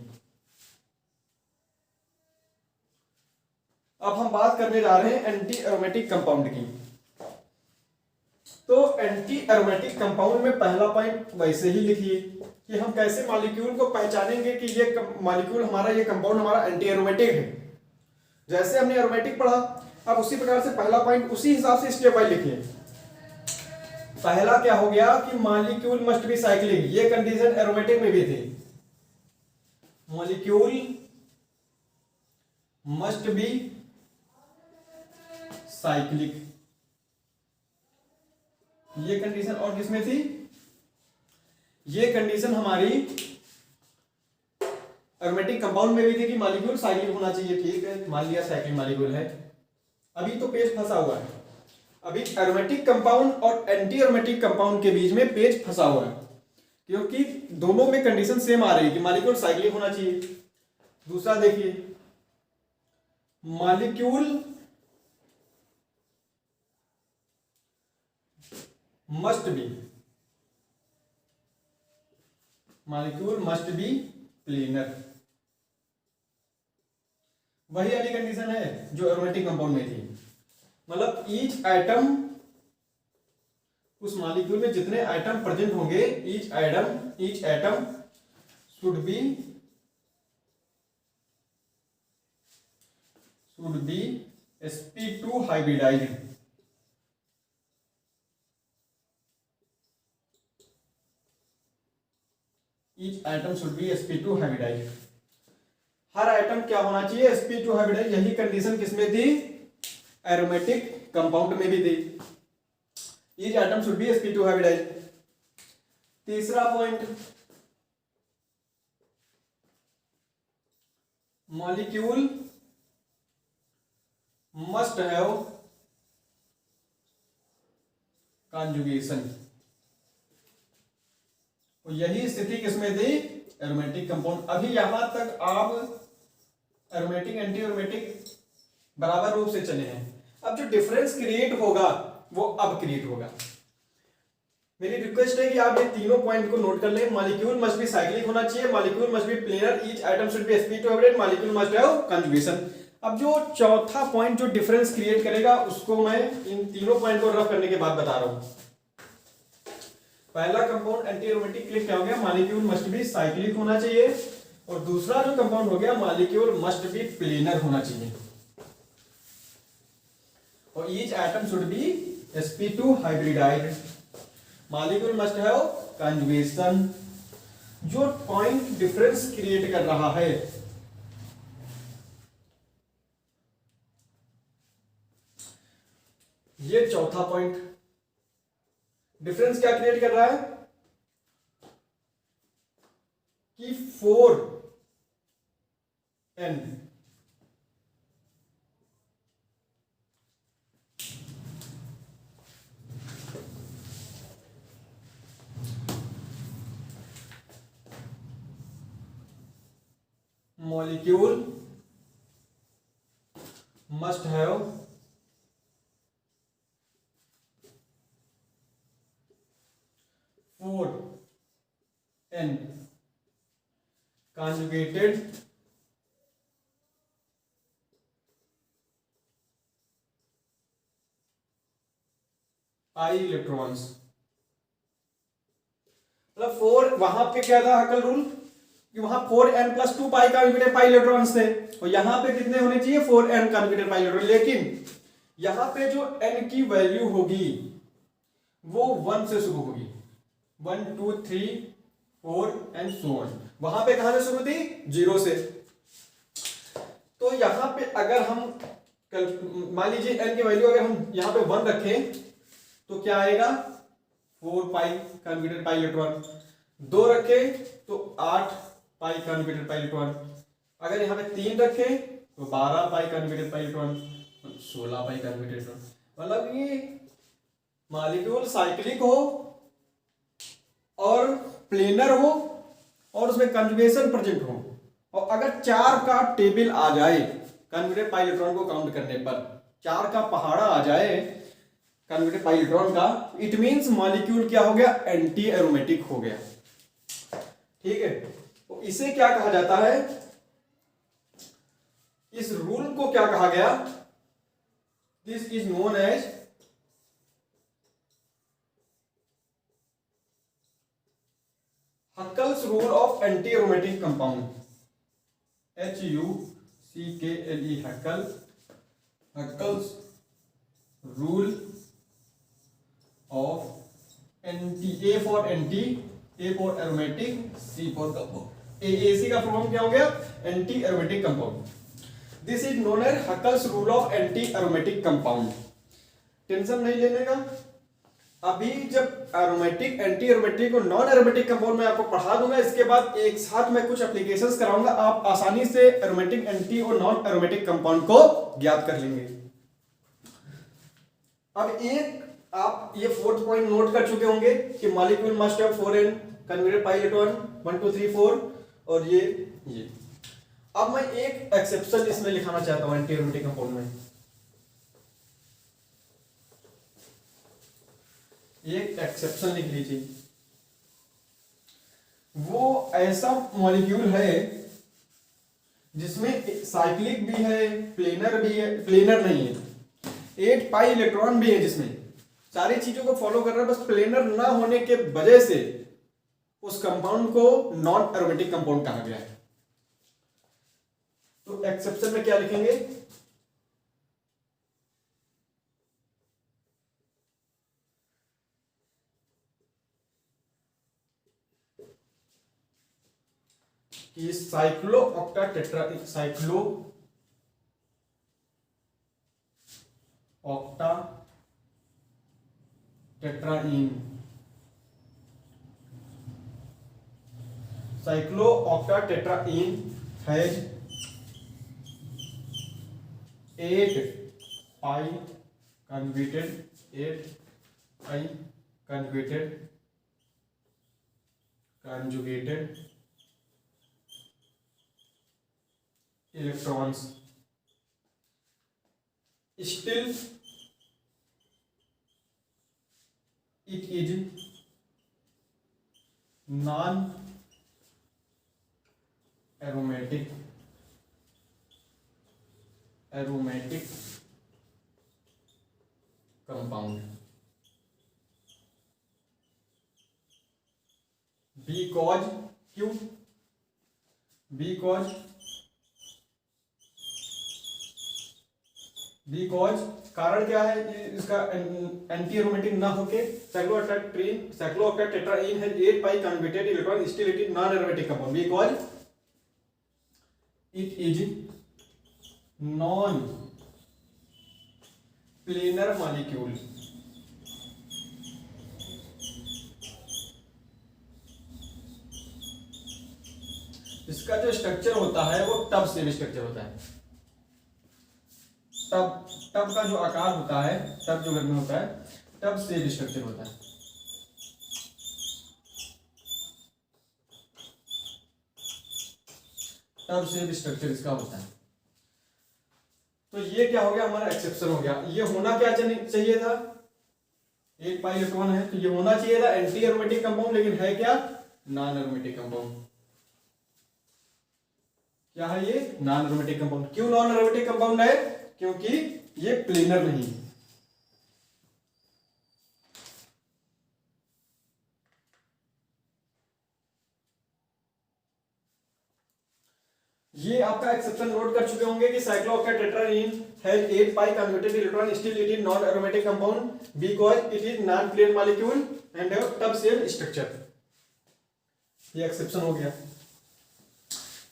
अब हम बात करने जा रहे हैं एंटी एरोमेटिक कंपाउंड की। तो एंटी एरोमेटिक कंपाउंड में पहला पॉइंट वैसे ही लिखिए कि हम कैसे मॉलिक्यूल को पहचानेंगे कि ये मॉलिक्यूल हमारा, ये कंपाउंड हमारा एंटी एरोमेटिक है। जैसे हमने एरोमेटिक पढ़ा, अब उसी प्रकार से पहला पॉइंट उसी हिसाब से स्टेप वाइज लिखिए। पहला क्या हो गया कि मॉलिक्यूल मस्ट बी साइक्लिक, ये कंडीशन एरोमेटिक में भी थी, मॉलिक्यूल मस्ट बी साइक्लिक, ये कंडीशन और किसमें थी, ये कंडीशन हमारी एरोमेटिक कंपाउंड में भी थी कि मॉलिक्यूल साइक्लिक होना चाहिए। ठीक है, मान लिया साइक्लिक मॉलिक्यूल है। अभी तो पेज फंसा हुआ है, अभी एरोमेटिक कंपाउंड और एंटी एरोमेटिक कंपाउंड के बीच में पेज फंसा हुआ है, क्योंकि दोनों में कंडीशन सेम आ रही है कि मॉलिक्यूल साइक्लिक होना चाहिए। दूसरा देखिए, molecule must be, molecule must be planar, वही वाली कंडीशन है जो एरोमेटिक कंपाउंड में थी। मतलब ईच एटम, उस मॉलिक्यूल में जितने एटम प्रेजेंट होंगे, each atom should be sp2 hybridized. Each atom should be sp2 hybridized. हर एटम क्या होना चाहिए, sp2 हाइब्रिडाइज्ड। यही कंडीशन किसमें थी, एरोमेटिक कंपाउंड में भी थी। Each atom should be sp2 hybridised. तीसरा point, molecule must have conjugation. तो यही स्थिति किसमें थी, एरोमेटिक कंपाउंड। अभी यहां तक आप एरोमेटिक एंटी एरोमेटिक बराबर रूप से चले हैं। अब जो डिफरेंस क्रिएट होगा वो अब क्रिएट होगा। मेरी रिक्वेस्ट है कि आप ये तीनों पॉइंट को नोट कर लें। मॉलिक्यूल मस्ट बी साइक्लिक होना चाहिए, molecule must be planar, each atom should be sp2 hybrid, molecule must have conjugation. अब जो चौथा पॉइंट जो डिफरेंस क्रिएट करेगा उसको मैं इन तीनों पॉइंट को रफ करने के बाद बता रहा हूं। पहला कंपाउंड एंटी एरोमेटिक के लिए क्या हो गया, मॉलिक्यूल मस्ट बी साइक्लिक होना चाहिए, और दूसरा जो कंपाउंड हो गया मॉलिक्यूल मस्ट बी प्लेनर होना चाहिए, और each atom should be sp2 hybridised, molecule must have conjugation. जो पॉइंट डिफरेंस क्रिएट कर रहा है ये चौथा पॉइंट डिफरेंस क्या क्रिएट कर रहा है कि 4n molecule must have four n conjugated pi electrons। मतलब 4 वहां पे क्या था हकल रूल कि वहां 4n+2 पाई कॉन्जुगेटेड पाई इलेक्ट्रॉन्स थे, और यहां पे कितने होने चाहिए 4n कॉन्जुगेटेड पाई इलेक्ट्रॉन, लेकिन यहां पे जो n की वैल्यू होगी वो 1 से शुरू होगी, 1 2 3 4 एंड सो ऑन। वहां पे कहां से शुरू थी 0 से। तो यहां पे अगर हम मान लीजिए n की वैल्यू अगर हम यहां पे 1 रखें तो क्या आएगा 4 पाई कॉन्जुगेटेड पाई इलेक्ट्रॉन, 2 रखें तो 8 पाई कॉन्जुगेटेड पाई इलेक्ट्रॉन, अगर यहाँ पे 3 रखें तो 12 पाई कॉन्जुगेटेड पाई इलेक्ट्रॉन, 16 पाई कॉन्जुगेटेड इलेक्ट्रॉन। मतलब ये मॉलिक्यूल साइक्लिक हो और प्लेनर हो और उसमें कंजुगेशन प्रेजेंट हो, और अगर 4 का टेबल आ जाए कॉन्जुगेटेड पाई इलेक्ट्रॉन को काउंट करने पर 4 का पहाड़ा आ जाए कॉन्जुगेटेड पाई इलेक्ट्रॉन का, इट मींस मॉलिक्यूल क्या हो गया एंटी एरोमेटिक हो गया। ठीक है, तो इसे क्या कहा जाता है, इस रूल को क्या कहा गया, this is known as Huckel's rule of anti aromatic compound, HUCKLE Huckel, Huckel's rule of anti, A for anti, A for aromatic, C for compound, AAC का फॉर्म क्या हो गया anti aromatic compound. This is known as Huckel's rule of anti aromatic compound. Tension नहीं लेने का, अभी जब aromatic anti aromatic और नॉन एरोमेटिक कंपाउंड में आपको पढ़ा दूंगा, इसके बाद एक साथ मैं कुछ एप्लीकेशंस कराऊंगा, आप आसानी से एरोमेटिक एंटी और नॉन एरोमेटिक कंपाउंड को ज्ञात कर लेंगे। अब एक आप ये 4th पॉइंट नोट कर चुके होंगे कि molecule must have 4n converted pi electron 1 2 3 4, और ये अब मैं एक एक्सेप्शन इसमें लिखाना चाहता हूं एंटी एरोमेटिक कंपाउंड में। एक एक्सेप्शन लिख लीजिए, वो ऐसा मॉलिक्यूल है जिसमें साइक्लिक भी है, प्लेनर भी है, प्लेनर नहीं है, 8 पाई इलेक्ट्रॉन भी है, जिसमें सारी चीजों को फॉलो कर रहा है, बस प्लेनर ना होने के वजह से उस कंपाउंड को नॉन एरोमेटिक कंपाउंड कहा गया है। तो एक्सेप्शन में क्या लिखेंगे, कि cyclooctatetraene, cyclooctatetraene has 8 pi conjugated electrons, still it is non aromatic compound because क्यों? बिकॉज कारण क्या है इसका? एंटी एरोमेटिक ना होके cyclooctatetraene has 8 pi converted electron, still it is non aromatic compound because it is non planar molecule. इसका जो structure होता है वो टब सेम स्ट्रक्चर होता है। टब का जो आकार होता है, टब जो घर में होता है, टब सेम स्ट्रक्चर होता है। टब सेम स्ट्रक्चर इसका होता है। तो ये क्या हो गया? हमारा एक्सेप्शन हो गया। ये होना क्या चाहिए था? 1 पाई इलेक्ट्रॉन है तो ये होना चाहिए था एंटी एरोमेटिक कंपाउंड, लेकिन है क्या? Non aromatic compound. क्या है ये? Non aromatic compound. क्यों नॉन एरोमेटिक कंपाउंड है? क्योंकि ये प्लेनर नहीं है। ये आपका एक्सेप्शन नोट कर चुके होंगे कि cyclooctatetraene has 8 pi converted electron, still it is non aromatic compound because it is non plane molecule and have tub same structure. ये एक्सेप्शन हो गया।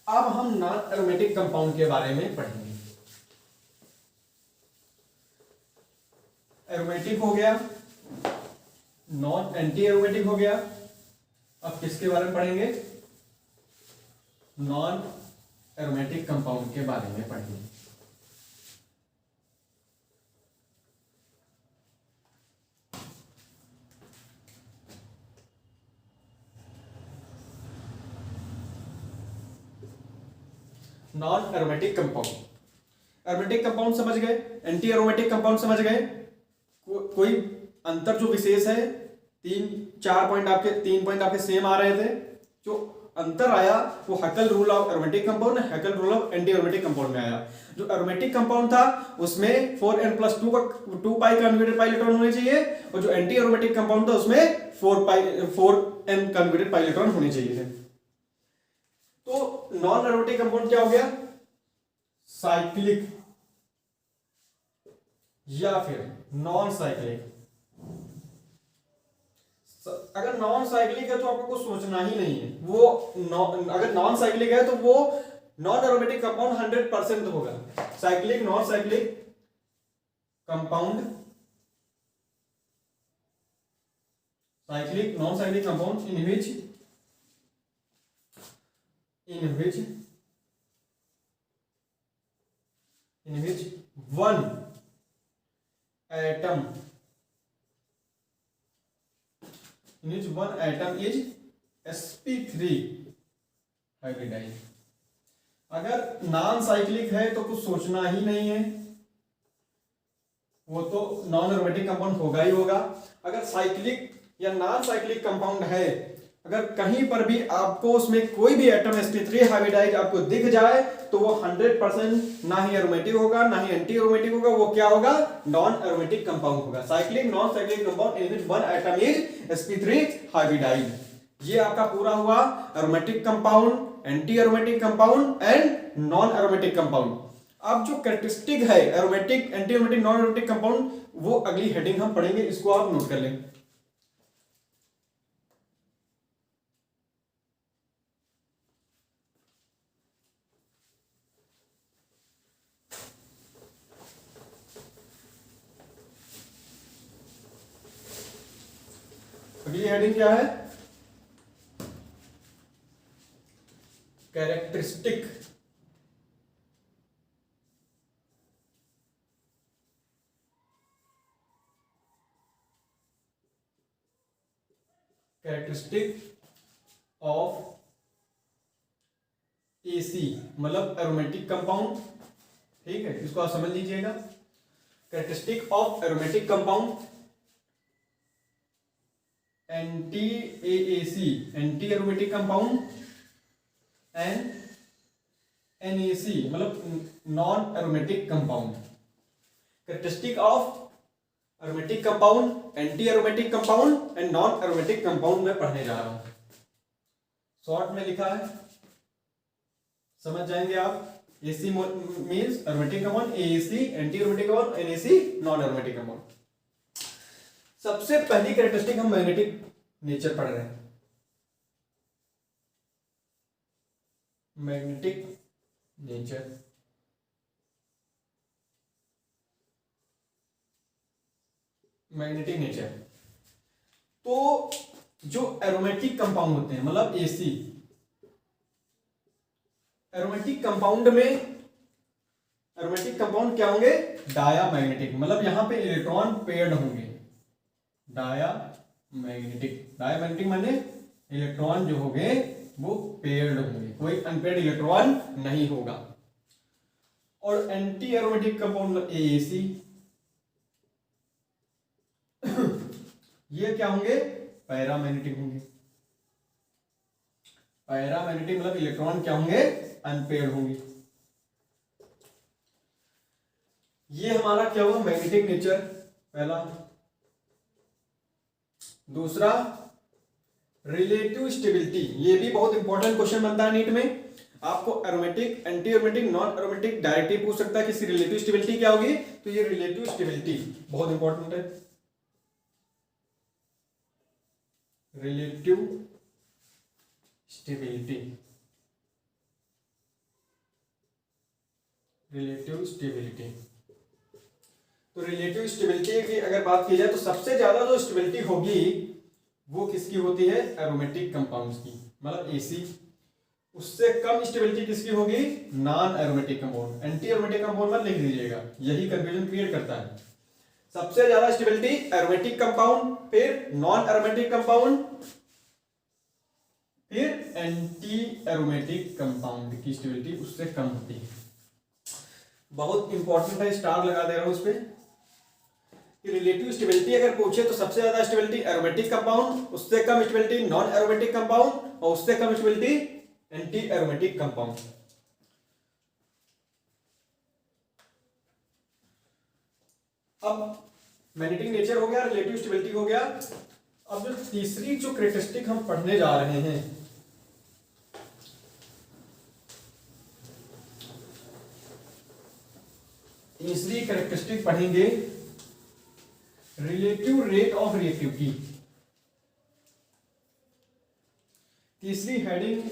अब हम नॉन एरोमेटिक कंपाउंड के बारे में पढ़ेंगे। एरोमेटिक हो गया, नॉन एंटी एरोमेटिक हो गया। अब किसके बारे में पढ़ेंगे? नॉन एरोमेटिक कंपाउंड के बारे में पढ़ेंगे। Non aromatic compound, aromatic compound समझ गए, एंटी एरोमेटिक कंपाउंड समझ गए। कोई अंतर जो विशेष है, 3 पॉइंट आपके सेम आ रहे थे। जो अंतर आया वो Hückel rule of aromatic compound, Hückel rule of anti aromatic compound में आया। जो एरोमेटिक कंपाउंड था उसमें 4n+2 का 2 पाई कन्वर्टेड पाई इलेक्ट्रॉन होने चाहिए, और जो एंटी एरोमेटिक कंपाउंड था उसमें 4n कन्वर्टेड पाई इलेक्ट्रॉन होने चाहिए थे। तो नॉन एरोमेटिक कंपाउंड क्या हो गया? साइक्लिक या फिर नॉन साइक्लिक। अगर नॉन साइक्लिक है तो आपको कुछ सोचना ही नहीं है। वो अगर नॉन साइक्लिक है तो वो नॉन एरोमेटिक कंपाउंड 100% होगा। Cyclic, non cyclic compound, cyclic non cyclic compound in which one atom is sp3 hybridize. अगर नॉन साइक्लिक है तो कुछ सोचना ही नहीं है, वो तो नॉन एरोमेटिक कंपाउंड होगा ही होगा। अगर साइक्लिक या नॉन साइक्लिक कंपाउंड है, अगर कहीं पर भी आपको उसमें कोई भी एटम sp3 हाइब्रिडाइज आपको दिख जाए तो वो 100% ना ही एरोमेटिक होगा ना ही एंटी एरोमेटिक होगा। वो क्या होगा? नॉन एरोमेटिक कंपाउंड होगा। Cyclic non cyclic compound in which one atom is sp3 hybridize. ये आपका पूरा हुआ aromatic compound, anti aromatic compound and non aromatic compound. अब जो कैरेक्टरिस्टिक है aromatic, anti aromatic, non aromatic compound, वो अगली हेडिंग हम पढ़ेंगे, इसको आप नोट कर लें। अगली हेडिंग क्या है? कैरेक्टरिस्टिक ऑफ एसी, मतलब एरोमेटिक कंपाउंड। ठीक है, इसको आप समझ लीजिएगा। Characteristic of aromatic compound anti AAC anti aromatic compound and NAC मतलब non aromatic compound. Characteristic of aromatic compound, anti aromatic compound and non aromatic compound में पढ़ने जा रहा हूं। शॉर्ट में लिखा है, समझ जाएंगे आप। AC means aromatic compound, AAC anti aromatic compound, NAC non aromatic compound. सबसे पहली कैरेक्टरिस्टिक हम मैग्नेटिक नेचर पढ़ रहे हैं। Magnetic nature, magnetic nature. तो जो एरोमेटिक कंपाउंड होते हैं मतलब एसी, एरोमेटिक कंपाउंड में, एरोमेटिक कंपाउंड क्या होंगे? डायामैग्नेटिक, मतलब यहां पे इलेक्ट्रॉन पेयर्ड होंगे। डायामैग्नेटिक, डायामैग्नेटिक माने इलेक्ट्रॉन जो होंगे वो पेयर्ड होंगे, कोई अनपेयर्ड इलेक्ट्रॉन नहीं होगा। और एंटी एरोमेटिक कंपाउंड एएसी, ये क्या होंगे? पैरामैग्नेटिक होंगे। पैरामैग्नेटिक मतलब इलेक्ट्रॉन क्या होंगे? अनपेयर्ड होंगे। ये हमारा क्या हुआ? मैग्नेटिक नेचर पहला। दूसरा रिलेटिव स्टेबिलिटी, ये भी बहुत इंपॉर्टेंट क्वेश्चन बनता है नीट में। आपको aromatic, anti aromatic, non aromatic directly पूछ सकता है कि इसकी रिलेटिव स्टेबिलिटी क्या होगी। तो ये रिलेटिव स्टेबिलिटी बहुत इंपॉर्टेंट है। Relative stability, relative stability. तो रिलेटिव स्टेबिलिटी की अगर बात की जाए तो सबसे ज्यादा जो स्टेबिलिटी होगी वो किसकी होती है? एरोमेटिक कंपाउंड्स की, मतलब एसी। उससे कम स्टेबिलिटी किसकी होगी? Non aromatic compound. Anti aromatic compound मत लिख दीजिएगा, यही कंफ्यूजन क्रिएट करता है। सबसे ज्यादा स्टेबिलिटी एरोमेटिक कंपाउंड, फिर नॉन एरोमेटिक कंपाउंड, फिर एंटी एरोमेटिक कंपाउंड की स्टेबिलिटी उससे कम होती है। बहुत इंपॉर्टेंट है, स्टार लगा दे रहा हूं उस पर। रिलेटिव स्टेबिलिटी अगर पूछे तो सबसे ज्यादा स्टेबिलिटी एरोमेटिक कंपाउंड, उससे कम स्टेबिलिटी नॉन एरोमेटिक कंपाउंड और उससे कम स्टेबिलिटी एंटी एरोमेटिक कंपाउंड। अब मैग्नेटिक नेचर हो गया, रिलेटिव स्टेबिलिटी हो गया। अब जो तीसरी जो कैरेक्टरिस्टिक हम पढ़ने जा रहे हैं, तीसरी कैरेक्टरिस्टिक पढ़ेंगे रिलेटिव रेट ऑफ रिएक्टिविटी। तीसरी heading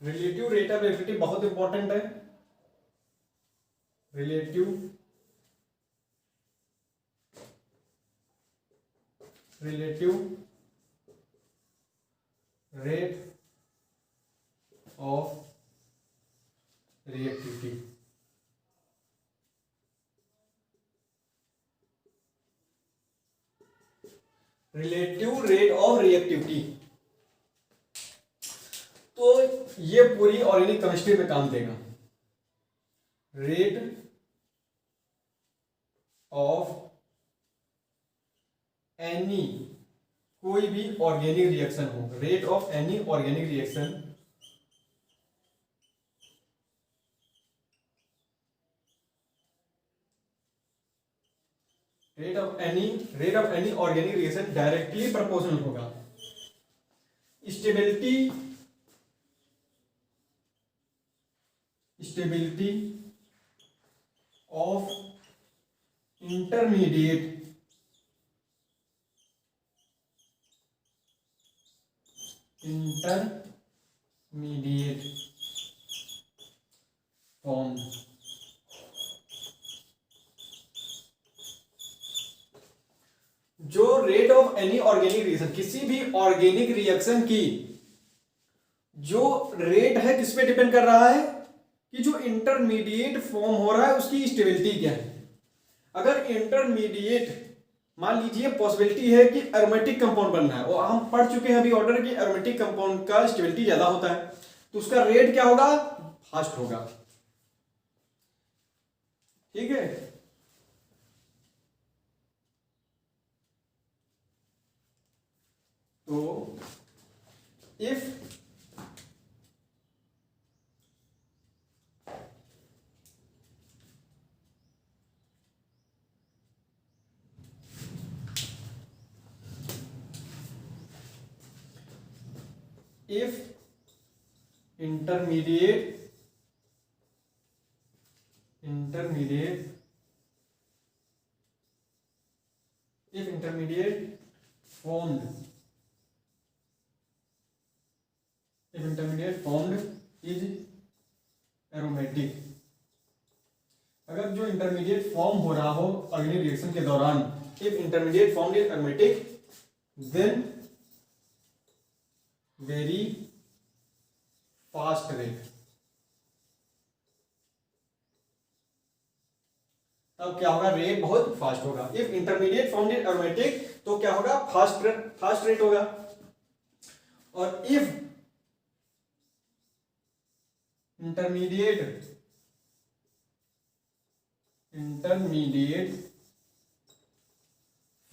relative rate of reactivity बहुत इंपॉर्टेंट है। Relative rate of reactivity. Relative rate of reactivity, तो ये पूरी ऑर्गेनिक केमिस्ट्री में काम देगा। रेट ऑफ एनी, कोई भी ऑर्गेनिक रिएक्शन हो, rate of any organic reaction, rate of any organic reaction directly proportional होगा स्टेबिलिटी ऑफ इंटरमीडिएट फॉर्म। जो rate of any organic reaction, किसी भी ऑर्गेनिक रिएक्शन की जो रेट है किस पे डिपेंड कर रहा है कि जो इंटरमीडिएट फॉर्म हो रहा है उसकी स्टेबिलिटी क्या है। अगर इंटरमीडिएट, मान लीजिए पॉसिबिलिटी है कि एरोमेटिक कंपाउंड बनना है, और हम पढ़ चुके हैं अभी ऑर्डर की एरोमेटिक कंपाउंड का स्टेबिलिटी ज्यादा होता है, तो उसका रेट क्या होगा? फास्ट होगा। ठीक है, तो if intermediate formed is aromatic, अगर जो इंटरमीडिएट फॉर्म हो रहा हो ऑर्गेनिक रिएक्शन के दौरान, if intermediate form is aromatic then very fast rate, तब क्या होगा, रेट बहुत फास्ट होगा। If intermediate form is aromatic तो क्या होगा, फास्ट रेट होगा। और इफ इंटरमीडिएट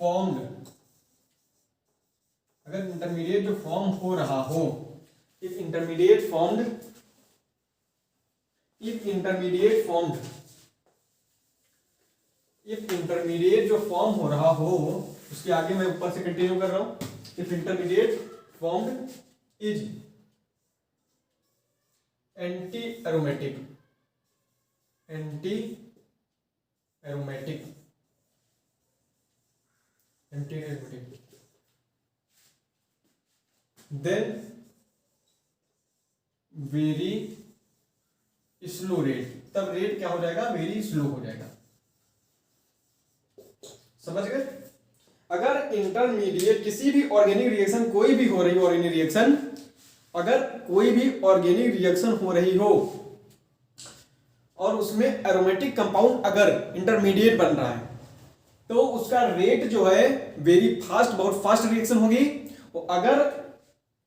फॉर्म्ड, अगर इंटरमीडिएट जो फॉर्म हो रहा हो, इफ इंटरमीडिएट जो फॉर्म हो रहा हो, उसके आगे मैं ऊपर से कंटिन्यू कर रहा हूं, if intermediate formed is anti aromatic then very slow rate, तब रेट क्या हो जाएगा, वेरी स्लो हो जाएगा। समझ गए? अगर इंटरमीडिएट किसी भी ऑर्गेनिक रिएक्शन, कोई भी हो रही हो ऑर्गेनिक रिएक्शन, अगर कोई भी ऑर्गेनिक रिएक्शन हो रही हो और उसमें एरोमेटिक कंपाउंड अगर इंटरमीडिएट बन रहा है, तो उसका रेट जो है वेरी फास्ट, बहुत फास्ट रिएक्शन होगी। अगर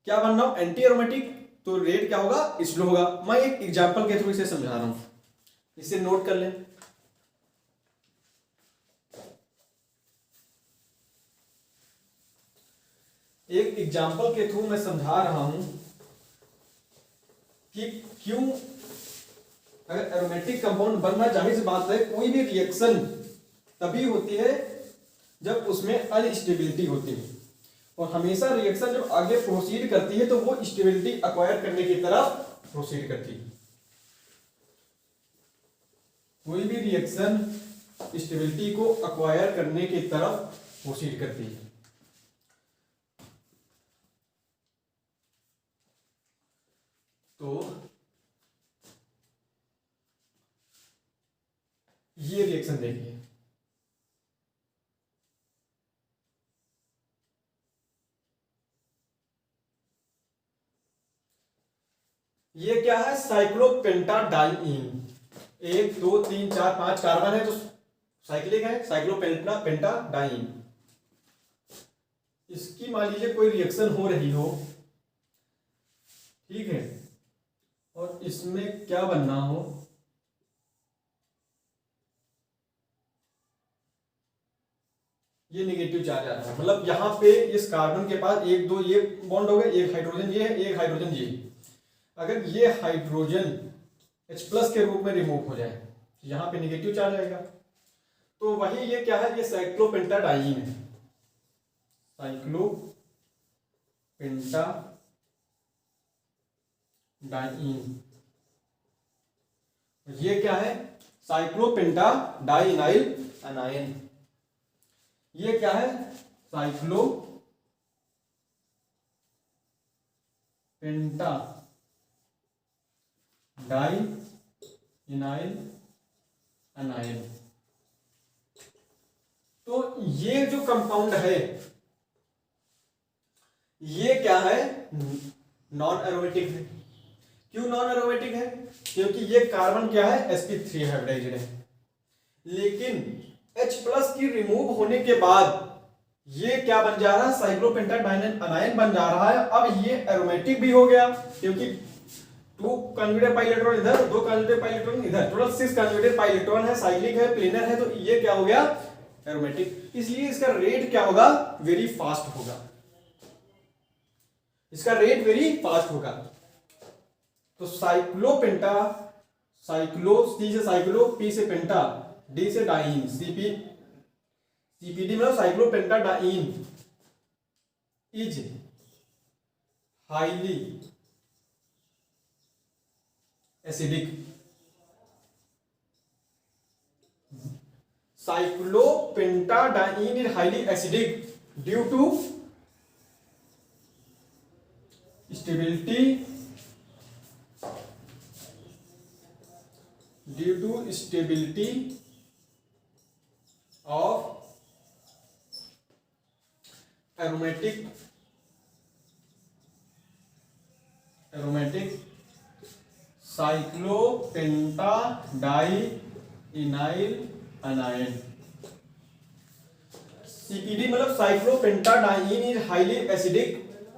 क्या बनना हो, एंटी एरोमेटिक, तो रेट क्या होगा, स्लो होगा। मैं एक एग्जांपल के थ्रू इसे समझा रहा हूं, इसे नोट कर लें। एक एग्जांपल के थ्रू मैं समझा रहा हूं कि क्यों, अगर एरोमेटिक कंपाउंड बनना, जाहिर सी बात है कोई भी रिएक्शन तभी होती है जब उसमें अनस्टेबिलिटी होती है, और हमेशा रिएक्शन जब आगे प्रोसीड करती है तो वो स्टेबिलिटी एक्वायर करने की तरफ प्रोसीड करती है। कोई भी रिएक्शन स्टेबिलिटी को एक्वायर करने की तरफ प्रोसीड करती है। तो ये रिएक्शन देखिए, ये क्या है, साइक्लोपेंटाडाइईन, 1 2 3 4 5 कार्बन है तो साइक्लिक है, साइक्लोपेंटाडाइईन। इसकी मान लीजिए कोई रिएक्शन हो रही हो, ठीक है, और इसमें क्या बनना हो, ये नेगेटिव चार्ज आ रहा है, मतलब यहां पे इस कार्बन के पास 1 2 ये बॉन्ड हो गए, एक हाइड्रोजन ये है, एक हाइड्रोजन ये। अगर ये हाइड्रोजन H+ के रूप में रिमूव हो जाए, यहां पे नेगेटिव चार्ज आएगा। तो वही ये क्या है, ये साइक्लोपेंटाडाइईन है, साइक्लोपेंटाडाइईन। ये क्या है, साइक्लोपेंटाडाइइनाइल अनायन। ये क्या है, साइक्लोपेंटाडाइइनाइल अनायन। तो ये जो कंपाउंड है, ये क्या है, नॉन एरोमेटिक है। क्यों नॉन एरोमेटिक है, क्योंकि ये कार्बन क्या है, sp3 हाइब्रिडाइज्ड है, लेकिन H+ की रिमूव होने के बाद ये क्या बन जा रहा है, साइक्लोपेंटाडाइइनाइल अनायन बन जा रहा है। अब ये एरोमेटिक भी हो गया, क्योंकि 2 कंजुगेटेड पाई इलेक्ट्रॉन इधर, 2 कंजुगेटेड पाई इलेक्ट्रॉन इधर, टोटल 6 कंजुगेटेड पाई इलेक्ट्रॉन है, साइक्लिक है, प्लेनर है, तो ये क्या हो गया, एरोमेटिक। इसलिए इसका रेट क्या होगा, वेरी फास्ट होगा। इसका रेट वेरी फास्ट होगा। तो साइक्लोपेंटा, साइक्लो, सी से साइक्लो, पी से पेंटा, डी से डाइन, सीपीडी मतलब cyclopentadiene is highly acidic. Cyclopentadiene is highly acidic due to stability of aromatic cyclopentadienyl anion। CPD मतलब cyclopentadiene is highly acidic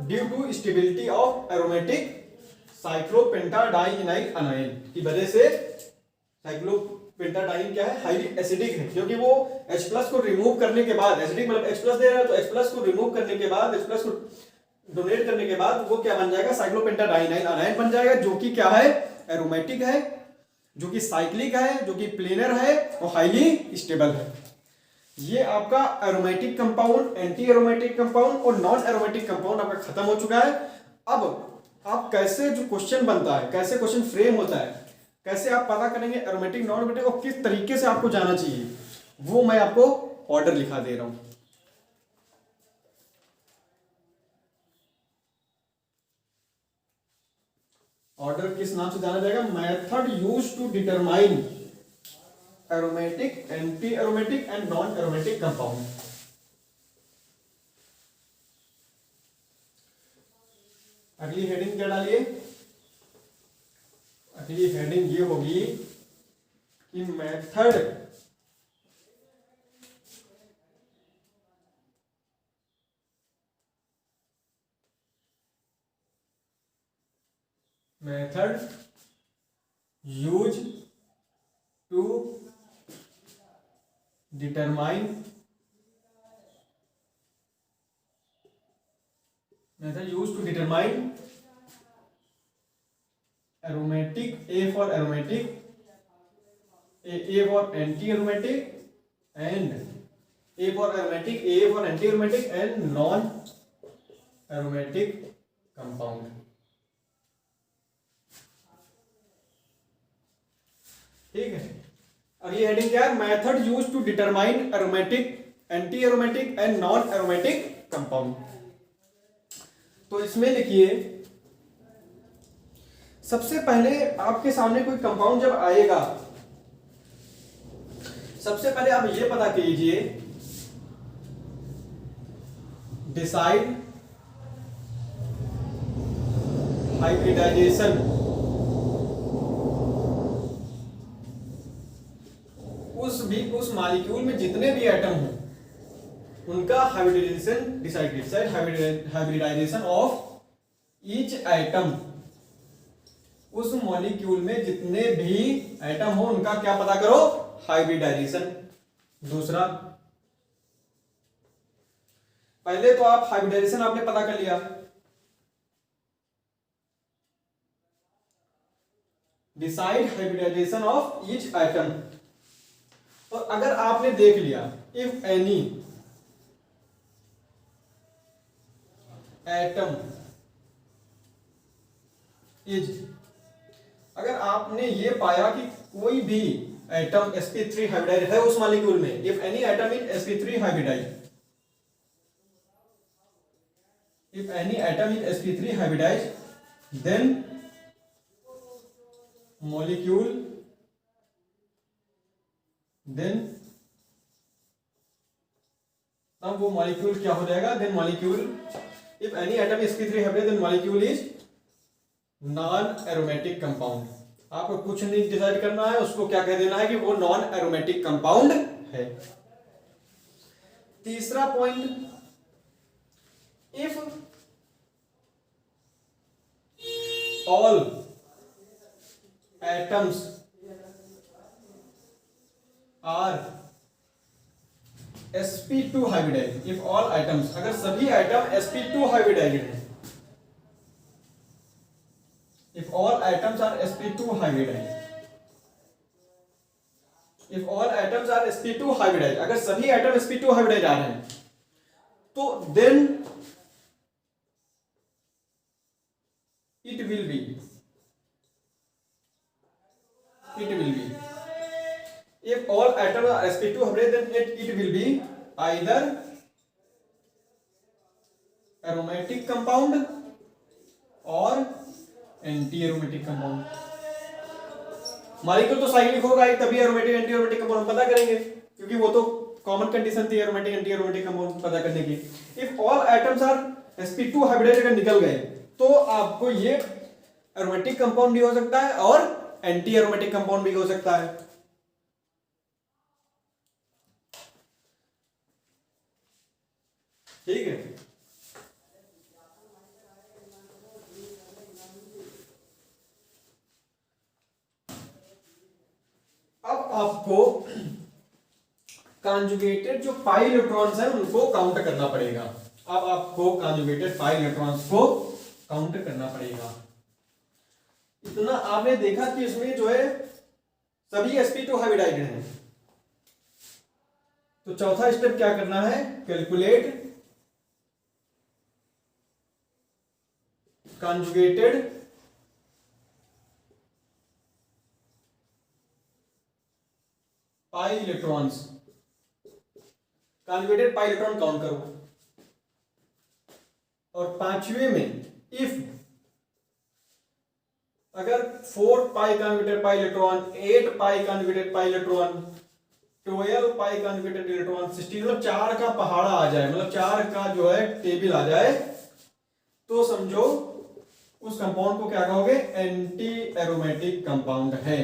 due to stability of aromatic cyclopentadienyl anion की वजह से cyclopentadiene क्या है, highly acidic है, क्योंकि वो H+ को रिमूव करने के बाद, एसिडिक मतलब H+ दे रहा है तो H+ को रिमूव करने के बाद, H+ को डोनेट करने के बाद वो क्या बन जाएगा, साइक्लोपेंटाडाइनाइल अनायन बन जाएगा, जो कि क्या है, एरोमेटिक है, जो कि साइक्लिक है, जो कि प्लेनर है और हाईली स्टेबल है। ये आपका aromatic compound, anti aromatic compound और नॉन एरोमेटिक कंपाउंड आपका खत्म हो चुका है। अब आप कैसे जो क्वेश्चन बनता है, कैसे क्वेश्चन फ्रेम होता है, कैसे आप पता करेंगे एरोमेटिक नॉन एरोमेटिक और किस तरीके से आपको जाना चाहिए, वो मैं आपको ऑर्डर लिखा दे रहा हूं। ऑर्डर किस नाम से जाना जाएगा, method used to determine aromatic, anti aromatic and non aromatic compound. अगली हेडिंग क्या डालिए, अगली हेडिंग ये होगी कि method use to determine aromatic, A for aromatic, A for anti-aromatic, and A for aromatic, A for anti-aromatic and non-aromatic compound। ठीक है, अगली हेडिंग क्या है, method use to determine aromatic, anti aromatic and non aromatic compound. तो इसमें लिखिए, सबसे पहले आपके सामने कोई कंपाउंड जब आएगा, सबसे पहले आप ये पता कीजिए, डिसाइड हाइब्रिडाइजेशन उस मॉलिक्यूल में जितने भी एटम हो उनका हाइब्रिडाइजेशन डिसाइड कीजिए, हाइब्रिडाइजेशन ऑफ ईच एटम, उस मॉलिक्यूल में जितने भी एटम हो उनका क्या पता करो, हाइब्रिडाइजेशन। दूसरा, पहले तो आप हाइब्रिडाइजेशन आपने पता कर लिया, decide hybridization of each atom. और अगर आपने देख लिया, इफ एनी एटम इज, अगर आपने ये पाया कि कोई भी एटम sp3 हाइब्रिडाइज है उस मॉलिक्यूल में, if any atom is sp3 hybridize, if any atom is sp3 hybridize, then molecule, then अब वो मॉलिक्यूल क्या हो जाएगा, then molecule, if any atom is sp3 hybridize, then molecule is non aromatic compound. आपको कुछ नहीं decide करना है, उसको क्या कह देना है कि वो नॉन एरोमेटिक कंपाउंड है। तीसरा point, if all atoms are sp2 hybridize, if all atoms, अगर सभी एटम sp2 हाइब्रिडाइज है, if all atoms are sp2 hybridize, if all atoms are sp2 hybridize, अगर सभी एटम sp2 हाइब्रिडाइज आ रहे हैं तो then it will be if all atoms are sp2 hybrid then it will be either aromatic compound or anti aromatic compound. Molecule तो cyclic होगा ही, तभी aromatic anti aromatic compound पता करेंगे, क्योंकि वो तो कॉमन कंडीशन थी एरोमेटिक एंटी एरोमेटिक कंपाउंड पता करने की। If all atoms are sp2 hybridize अगर निकल गए तो आपको ये एरोमेटिक कंपाउंड भी हो सकता है और एंटी एरोमेटिक कंपाउंड भी हो सकता है। ठीक है, अब आपको कॉन्जुगेटेड जो पाई इलेक्ट्रॉन्स हैं उनको काउंट करना पड़ेगा। अब आपको कॉन्जुगेटेड पाई इलेक्ट्रॉन्स को काउंट करना पड़ेगा। इतना आपने देखा कि इसमें जो है सभी sp2 हाइब्रिडाइज हैं, तो चौथा स्टेप क्या करना है, calculate conjugated pi electrons, conjugated pi electron count करो। और पांचवे में इफ अगर 4 पाई conjugated pi electron, 8 pi conjugated pi electron, 12 पाई conjugated इलेक्ट्रॉन, 16 मतलब 4 का पहाड़ा आ जाए, मतलब 4 का जो है टेबल आ जाए, तो समझो उस कंपाउंड को क्या कहोगे, एंटी एरोमेटिक कंपाउंड है।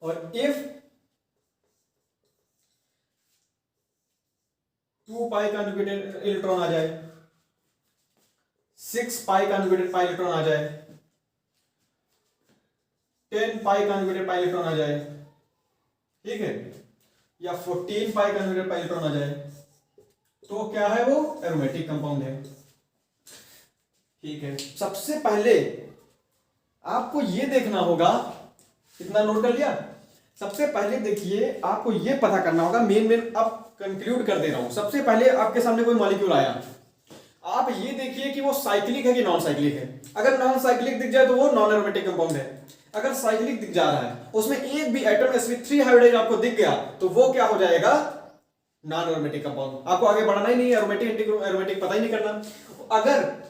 और इफ 2 पाई कॉन्जुगेटेड इलेक्ट्रॉन आ जाए, 6 पाई कॉन्जुगेटेड पाई इलेक्ट्रॉन आ जाए, 10 पाई कॉन्जुगेटेड पाई इलेक्ट्रॉन आ जाए, ठीक है, या 14 पाई कॉन्जुगेटेड पाई इलेक्ट्रॉन आ जाए, तो क्या है, वो एरोमेटिक कंपाउंड है। ठीक है, सबसे पहले आपको ये देखना होगा, इतना नोट कर लिया। सबसे पहले देखिए आपको ये पता करना होगा, मेन अब कंक्लूड कर दे रहा हूं। सबसे पहले आपके सामने कोई मॉलिक्यूल आया, आप ये देखिए कि वो साइक्लिक है कि नॉन साइक्लिक है। अगर नॉन साइक्लिक दिख जाए तो वो नॉन एरोमेटिक कंपाउंड है। अगर साइक्लिक दिख जा रहा है, उसमें एक भी एटम sp3 हाइब्रिडाइज आपको दिख गया, तो वो क्या हो जाएगा, नॉन एरोमेटिक कंपाउंड। आपको आगे बढ़ना ही नहीं, एरोमेटिक एंटी एरोमेटिक पता ही नहीं करना। अगर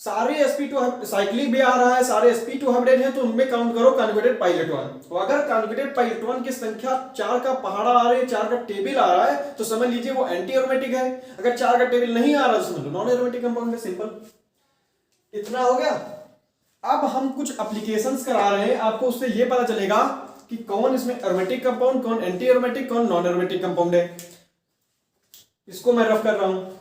सारे sp2 साइक्लिक भी आ रहा है, सारे sp2 हाइब्रिड हैं, तो उनमें काउंट करो कॉन्जुगेटेड पाई इलेक्ट्रॉन। तो अगर कॉन्जुगेटेड पाई इलेक्ट्रॉन की संख्या 4 का पहाड़ा आ रही है, 4 का टेबल आ रहा है, तो समझ लीजिए वो एंटी एरोमेटिक है। अगर 4 का टेबल नहीं आ रहा तो समझ लो नॉन एरोमेटिक कंपाउंड है। सिंपल, इतना हो गया। अब हम कुछ एप्लीकेशंस करा रहे हैं, आपको उससे ये पता चलेगा कि कौन इसमें एरोमेटिक कंपाउंड, कौन एंटी एरोमेटिक, कौन नॉन एरोमेटिक कंपाउंड है। इसको मैं रफ कर रहा हूं।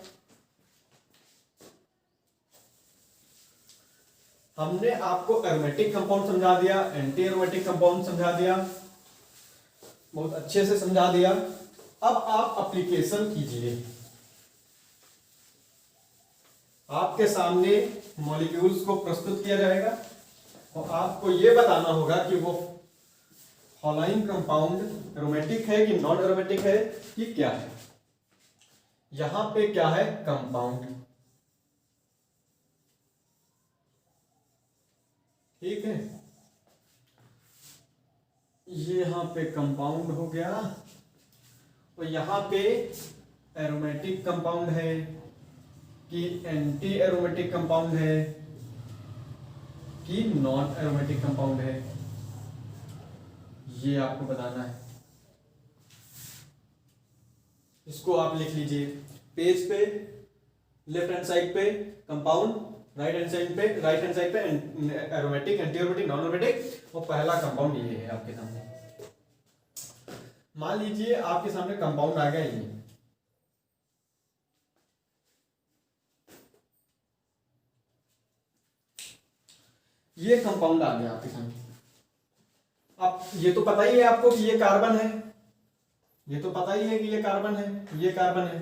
हमने आपको एरोमेटिक कंपाउंड समझा दिया, एंटी एरोमेटिक कंपाउंड समझा दिया, बहुत अच्छे से समझा दिया। अब आप एप्लीकेशन कीजिए। आपके सामने मॉलिक्यूल्स को प्रस्तुत किया जाएगा और आपको यह बताना होगा कि वो फॉलोइंग कंपाउंड एरोमेटिक है कि नॉन एरोमेटिक है कि क्या है। यहां पे क्या है, कंपाउंड, ठीक है, ये यहां पे कंपाउंड हो गया और यहां पे एरोमेटिक कंपाउंड है कि एंटी एरोमेटिक कंपाउंड है कि नॉन एरोमेटिक कंपाउंड है, ये आपको बताना है। इसको आप लिख लीजिए पेज पे, लेफ्ट हैंड साइड पे कंपाउंड, राइट हैंड साइड पे aromatic, anti aromatic, non aromatic, और पहला कंपाउंड ये है आपके सामने। मान लीजिए आपके सामने कंपाउंड आ गया, ये कंपाउंड आ गया आपके सामने। अब ये तो पता ही है आपको कि ये कार्बन है, ये तो पता ही है कि ये कार्बन है, ये कार्बन है।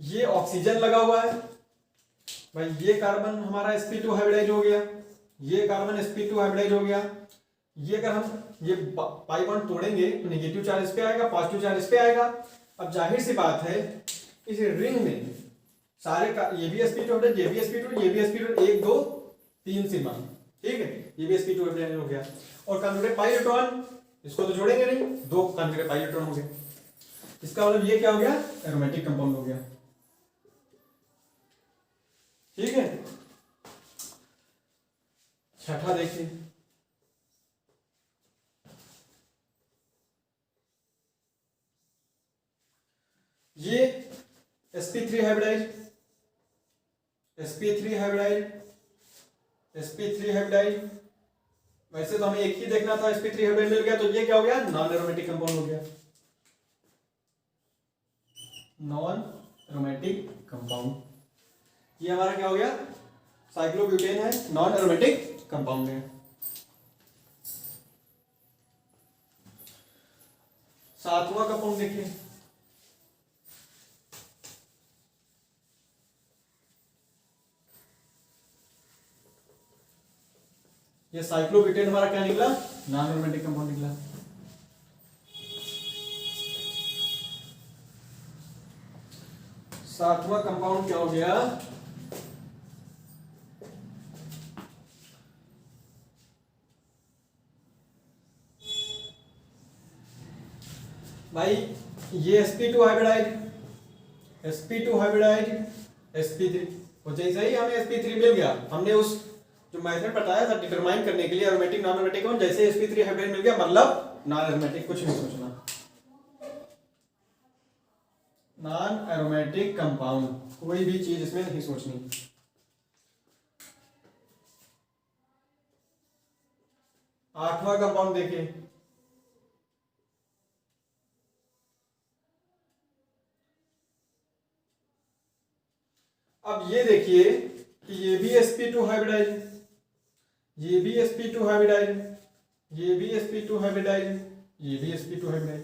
ये ऑक्सीजन लगा हुआ है भाई, ये कार्बन हमारा sp2 हाइब्रिडाइज हो गया, ये कार्बन sp2 हाइब्रिडाइज हो गया। ये अगर हम ये पाई बॉन्ड तोड़ेंगे तो नेगेटिव चार्ज इस पे आएगा, पॉजिटिव चार्ज इस पे आएगा। अब जाहिर सी बात है इस रिंग में सारे का ये भी sp2 हाइब्रिडाइज, ये भी sp2, ये भी sp2, 1 2 3 सिग्मा, ठीक है, ये भी sp2 हाइब्रिडाइज हो गया। और कॉन्जुगेट पाई इलेक्ट्रॉन, इसको तो जोड़ेंगे नहीं, 2 कॉन्जुगेट पाई इलेक्ट्रॉन हो गए। इसका मतलब ये क्या हो गया, एरोमेटिक कंपाउंड हो गया, ठीक है। छठा देखिए, ये sp3 hybridise, sp3 hybridise, sp3 hybridise. वैसे तो हमें एक ही देखना था, sp3 हाइब्रिडाइज मिल गया, तो ये क्या हो गया, नॉन एरोमेटिक कंपाउंड हो गया, नॉन एरोमेटिक कंपाउंड। ये हमारा क्या हो गया, साइक्लोब्यूटेन है, नॉन एरोमेटिक कंपाउंड है। सातवां कंपाउंड देखिए, ये साइक्लोब्यूटेन हमारा क्या निकला, नॉन एरोमेटिक कंपाउंड निकला। सातवां कंपाउंड क्या हो गया, भाई ये sp2 hybridize, sp2 hybridise, sp3, और जैसे ही हमें sp3 मिल गया, हमने उस जो मेथड बताया था डिटरमाइन करने के लिए एरोमेटिक नॉन एरोमेटिक कौन, जैसे sp3 हाइब्रिडाइज मिल गया मतलब नॉन एरोमेटिक, कुछ नहीं सोचना, नॉन एरोमेटिक कंपाउंड, कोई भी चीज इसमें नहीं सोचनी। आठवां कंपाउंड देखिए, अब ये देखिए कि ये भी sp2 हाइब्रिडाइज, ये भी sp2 हाइब्रिडाइज, ये भी sp2 हाइब्रिडाइज, ये भी sp2 हाइब्रिडाइज,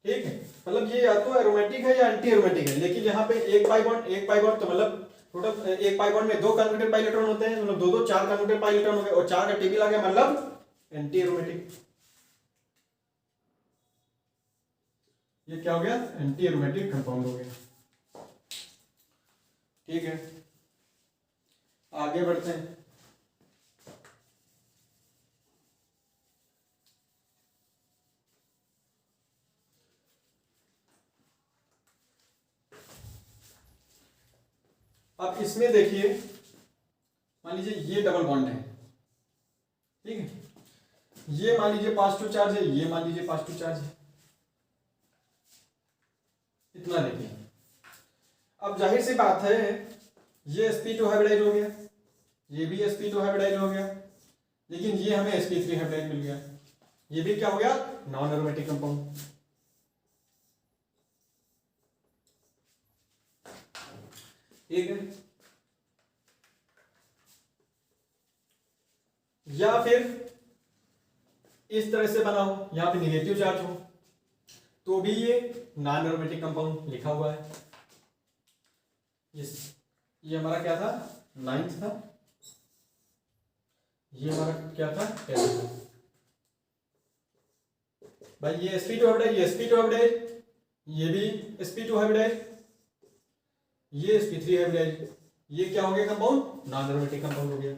ठीक है। मतलब ये या तो एरोमेटिक है या एंटी एरोमेटिक है, लेकिन यहाँ पे एक पाई बॉन्ड तो मतलब टोटल एक पाई बॉन्ड में 2 कॉन्जुगेट पाई इलेक्ट्रॉन होते हैं, मतलब 2 4 कॉन्जुगेट पाई इलेक्ट्रॉन हो गए, और 4 का टेबल आ गया मतलब एंटी एरोमेटिक। ये क्या हो गया, एंटी एरोमेटिक कंपाउंड हो गया, ठीक है। आगे बढ़ते हैं, अब इसमें देखिए, मान लीजिए ये डबल बॉन्ड है, ठीक है, ये मान लीजिए पॉजिटिव चार्ज है, ये मान लीजिए पॉजिटिव चार्ज है, इतना देखिए। अब जाहिर सी बात है ये sp2 हाइब्रिडाइज हो गया, ये भी sp2 हाइब्रिडाइज हो गया, लेकिन ये हमें sp3 हाइब्रिडाइज मिल गया, ये भी क्या हो गया, नॉन एरोमेटिक कंपाउंड। ठीक है, या फिर इस तरह से बना हो, यहां पे निगेटिव चार्ज हो, तो भी ये नॉन एरोमेटिक कंपाउंड लिखा हुआ है। ये हमारा क्या था, 9th था, ये हमारा क्या था, 10th था। भाई ये sp2 हाइब्रिडाइज, ये sp2 हाइब्रिडाइज, ये भी sp2 हाइब्रिडाइज, ये sp3 हाइब्रिडाइज, ये क्या हो गया कंपाउंड, नॉन एरोमेटिक कंपाउंड हो गया।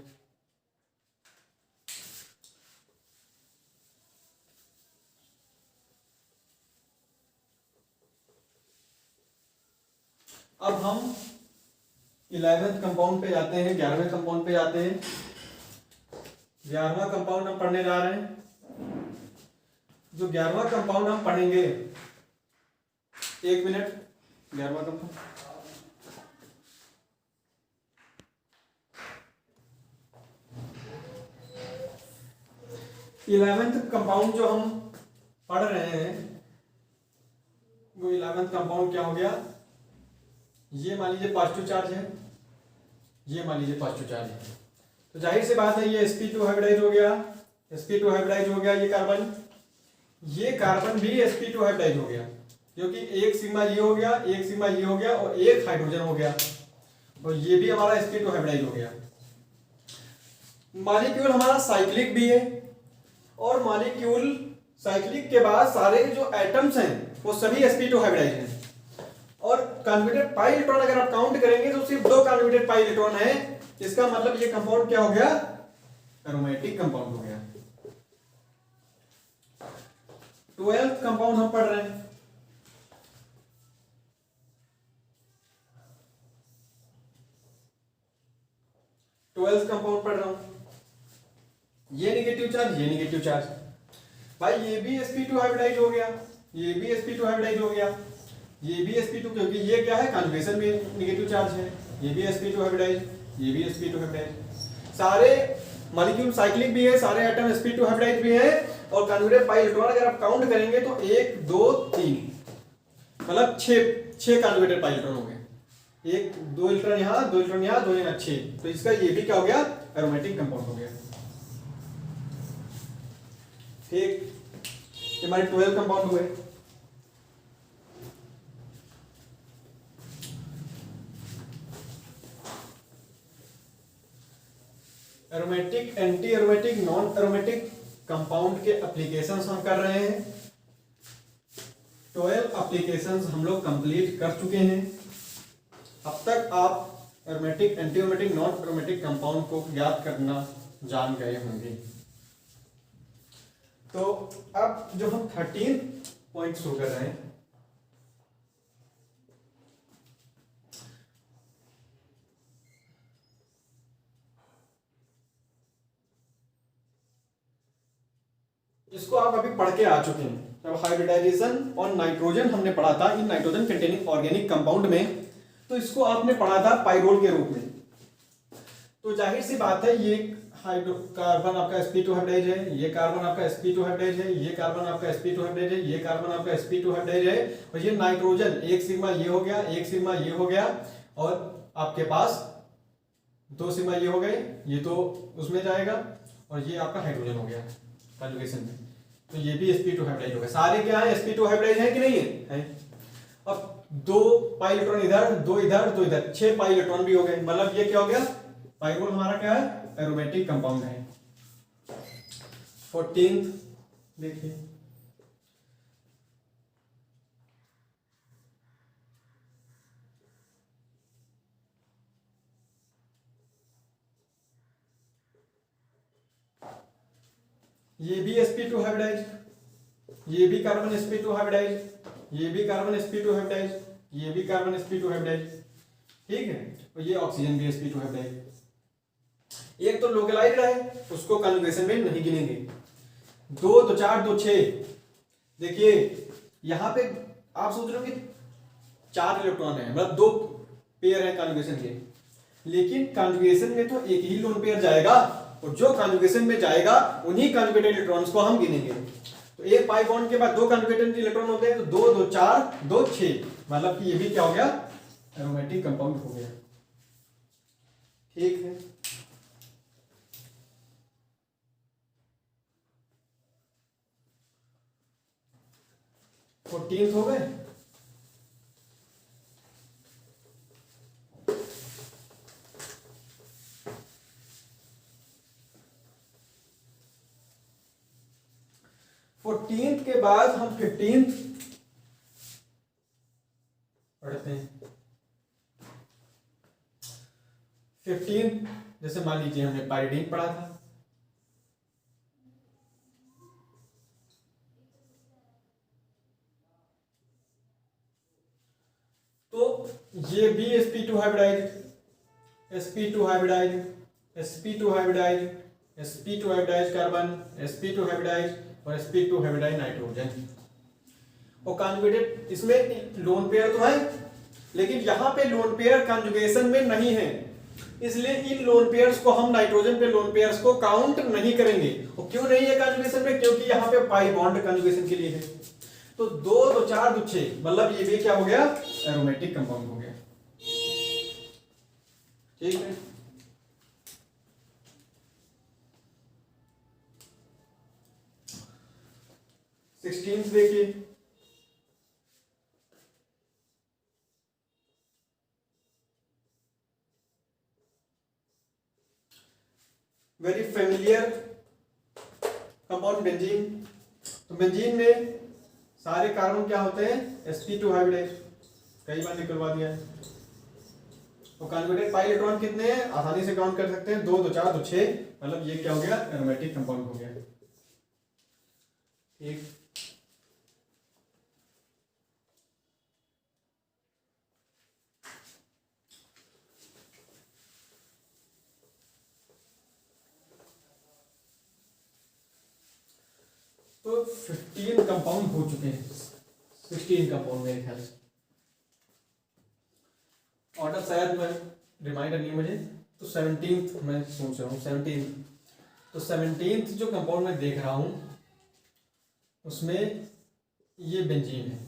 अब हम 11वें कंपाउंड पे जाते हैं, 11वें कंपाउंड पे जाते हैं। 11वां कंपाउंड हम पढ़ने जा रहे हैं। जो 11वां कंपाउंड हम पढ़ेंगे, 1 मिनट, 11वां कंपाउंड, इलेवेंथ कंपाउंड जो हम पढ़ रहे हैं, वो 11वें कंपाउंड क्या हो गया, ये मान लीजिए पॉजिटिव चार्ज है, ये मान लीजिए पॉजिटिव चार्ज है, तो जाहिर सी बात है ये sp2 हाइब्रिडाइज हो गया, sp2 हाइब्रिडाइज हो गया, ये कार्बन भी sp2 हाइब्रिडाइज हो गया, क्योंकि एक सिग्मा ये हो गया, एक सिग्मा ये हो गया और एक हाइड्रोजन हो गया, और ये भी हमारा sp2 हाइब्रिडाइज हो गया। मॉलिक्यूल हमारा साइक्लिक भी है, और मॉलिक्यूल साइक्लिक के बाद सारे जो एटम्स हैं वो सभी sp2 हाइब्रिडाइज हैं। और कॉन्जुगेटेड पाई इलेक्ट्रॉन अगर आप काउंट करेंगे तो सिर्फ 2 कॉन्जुगेटेड पाई इलेक्ट्रॉन है। इसका मतलब ये कंपाउंड क्या हो गया, एरोमेटिक कंपाउंड हो गया। 12th कंपाउंड हम पढ़ रहे हैं। कंपाउंड पढ़ रहा हूं, ये नेगेटिव चार्ज, ये नेगेटिव चार्ज, भाई ये भी sp2 हाइब्रिडाइज हो गया, ये भी sp2 हाइब्रिडाइज हो गया, ये भी sp2, क्योंकि ये क्या है, कॉन्जुगेशन में नेगेटिव चार्ज है, ये भी sp2 हाइब्रिडाइज, ये भी sp2 हाइब्रिडाइज। सारे मॉलिक्यूल साइक्लिक भी है, सारे एटम sp2 हाइब्रिडाइज भी है, और कॉन्जुगेटेड पाई इलेक्ट्रॉन अगर आप काउंट करेंगे तो 1 2 3 मतलब 6 कॉन्जुगेटेड पाई इलेक्ट्रॉन हो गए। 1 2 इलेक्ट्रॉन यहाँ, 2 इलेक्ट्रॉन यहाँ, 2 यहाँ, 6। तो इसका ये भी क्या हो गया, एरोमेटिक कंपाउंड हो गया। ठीक, ये हमारे 12 कंपाउंड हुए। Aromatic, anti aromatic, non aromatic compound के एप्लीकेशंस हम कर रहे हैं। 12 एप्लीकेशंस हम लोग कंप्लीट कर चुके हैं। अब तक आप aromatic, anti aromatic, non aromatic compound को ज्ञात करना जान गए होंगे। तो अब जो हम 13 पॉइंट शुरू कर रहे हैं, इसको आप अभी पढ़ के आ चुके हैं। जब हाइब्रिडाइजेशन और नाइट्रोजन हमने पढ़ा था इन नाइट्रोजन कंटेनिंग ऑर्गेनिक कंपाउंड में, तो इसको आपने पढ़ा था पाइरोल के रूप में। तो जाहिर सी बात है, ये कार्बन आपका sp2 हाइब्रिडाइज है, ये कार्बन आपका sp2 हाइब्रिडाइज है, ये कार्बन आपका sp2 हाइब्रिडाइज है, ये कार्बन आपका sp2 हाइब्रिडाइज है, और ये नाइट्रोजन एक सिग्मा ये हो गया, एक सिग्मा ये हो गया, और आपके पास 2 सिग्मा ये हो गए, ये तो उसमें जाएगा, और ये आपका हाइड्रोजन हो गया कॉन्जुगेशन में। तो ये भी sp2 हाइब्रिडाइज हो गया। सारे क्या है, sp2 हाइब्रिडाइज है कि नहीं है? अब 2 पाई इलेक्ट्रॉन इधर, 2 इधर, 2 इधर, 6 पाई इलेक्ट्रॉन भी हो गए। मतलब ये क्या हो गया, पाइरोल हमारा क्या है, एरोमेटिक कंपाउंड है। 14th देखिए, ये भी sp2 हाइब्रिडाइज, ये भी कार्बन sp2 हाइब्रिडाइज, ये भी कार्बन sp2 हाइब्रिडाइज, ये भी कार्बन sp2 हाइब्रिडाइज, ठीक है। और ये ऑक्सीजन भी sp2 हाइब्रिडाइज। एक तो लोकलाइज्ड है, उसको कॉन्जुगेशन में नहीं गिनेंगे। 2 2 4 2 6, देखिए यहां पे आप सोच रहे हो कि 4 इलेक्ट्रॉन है, मतलब 2 पेयर है कॉन्जुगेशन के, लेकिन कॉन्जुगेशन में तो एक ही लोन पेयर जाएगा, और जो कॉन्जुगेशन में जाएगा उन्हीं कॉन्जुगेटेड इलेक्ट्रॉन्स को हम गिनेंगे। तो एक पाई बॉन्ड के बाद 2 कॉन्जुगेटेड इलेक्ट्रॉन होते हैं, तो 2 2 4 2 6, मतलब कि ये भी क्या हो गया, एरोमेटिक कंपाउंड हो गया। ठीक है, तो 14th हो गए। फोर्टींथ के बाद हम 15th पढ़ते हैं। 15th जैसे मान लीजिए हमने पाइरीडीन पढ़ा था, तो ये भी sp2 hybridize, sp2 hybridize, sp2 hybridize, sp2 hybridize carbon, sp2 hybridize और sp2 हाइब्रिडाइज नाइट्रोजन। और कॉन्जुगेटेड, इसमें लोन पेयर तो है, लेकिन यहां पे लोन पेयर कॉन्जुगेशन में नहीं है, इसलिए इन लोन पेयर्स को हम नाइट्रोजन पे लोन पेयर्स को काउंट नहीं करेंगे। और क्यों नहीं है कॉन्जुगेशन में, क्योंकि यहां पे पाई बॉन्ड कॉन्जुगेशन के लिए है। तो 2 2 4 2 6, मतलब ये भी क्या हो गया, एरोमेटिक कंपाउंड हो गया। ठीक है, सिक्सटीन देखिए, वेरी फेमिलियर कंपाउंड बेंजीन। तो बेंजीन में सारे कार्बन क्या होते हैं, sp2 हाइब्रिडाइज, कई बार निकलवा दिया है। तो कॉन्जुगेटेड पाई इलेक्ट्रॉन कितने हैं, आसानी से काउंट कर सकते हैं, 2 2 4 2 6, मतलब ये क्या हो गया, एरोमेटिक कंपाउंड हो गया। ठीक, तो 15 कंपाउंड हो चुके हैं, 16 कंपाउंड मेरे ख्याल से। ऑर्डर शायद मैं रिमाइंडर नहीं मुझे, तो 17th मैं सोच रहा हूँ, 17th। तो 17th जो कंपाउंड मैं देख रहा हूँ उसमें ये बेंजीन है,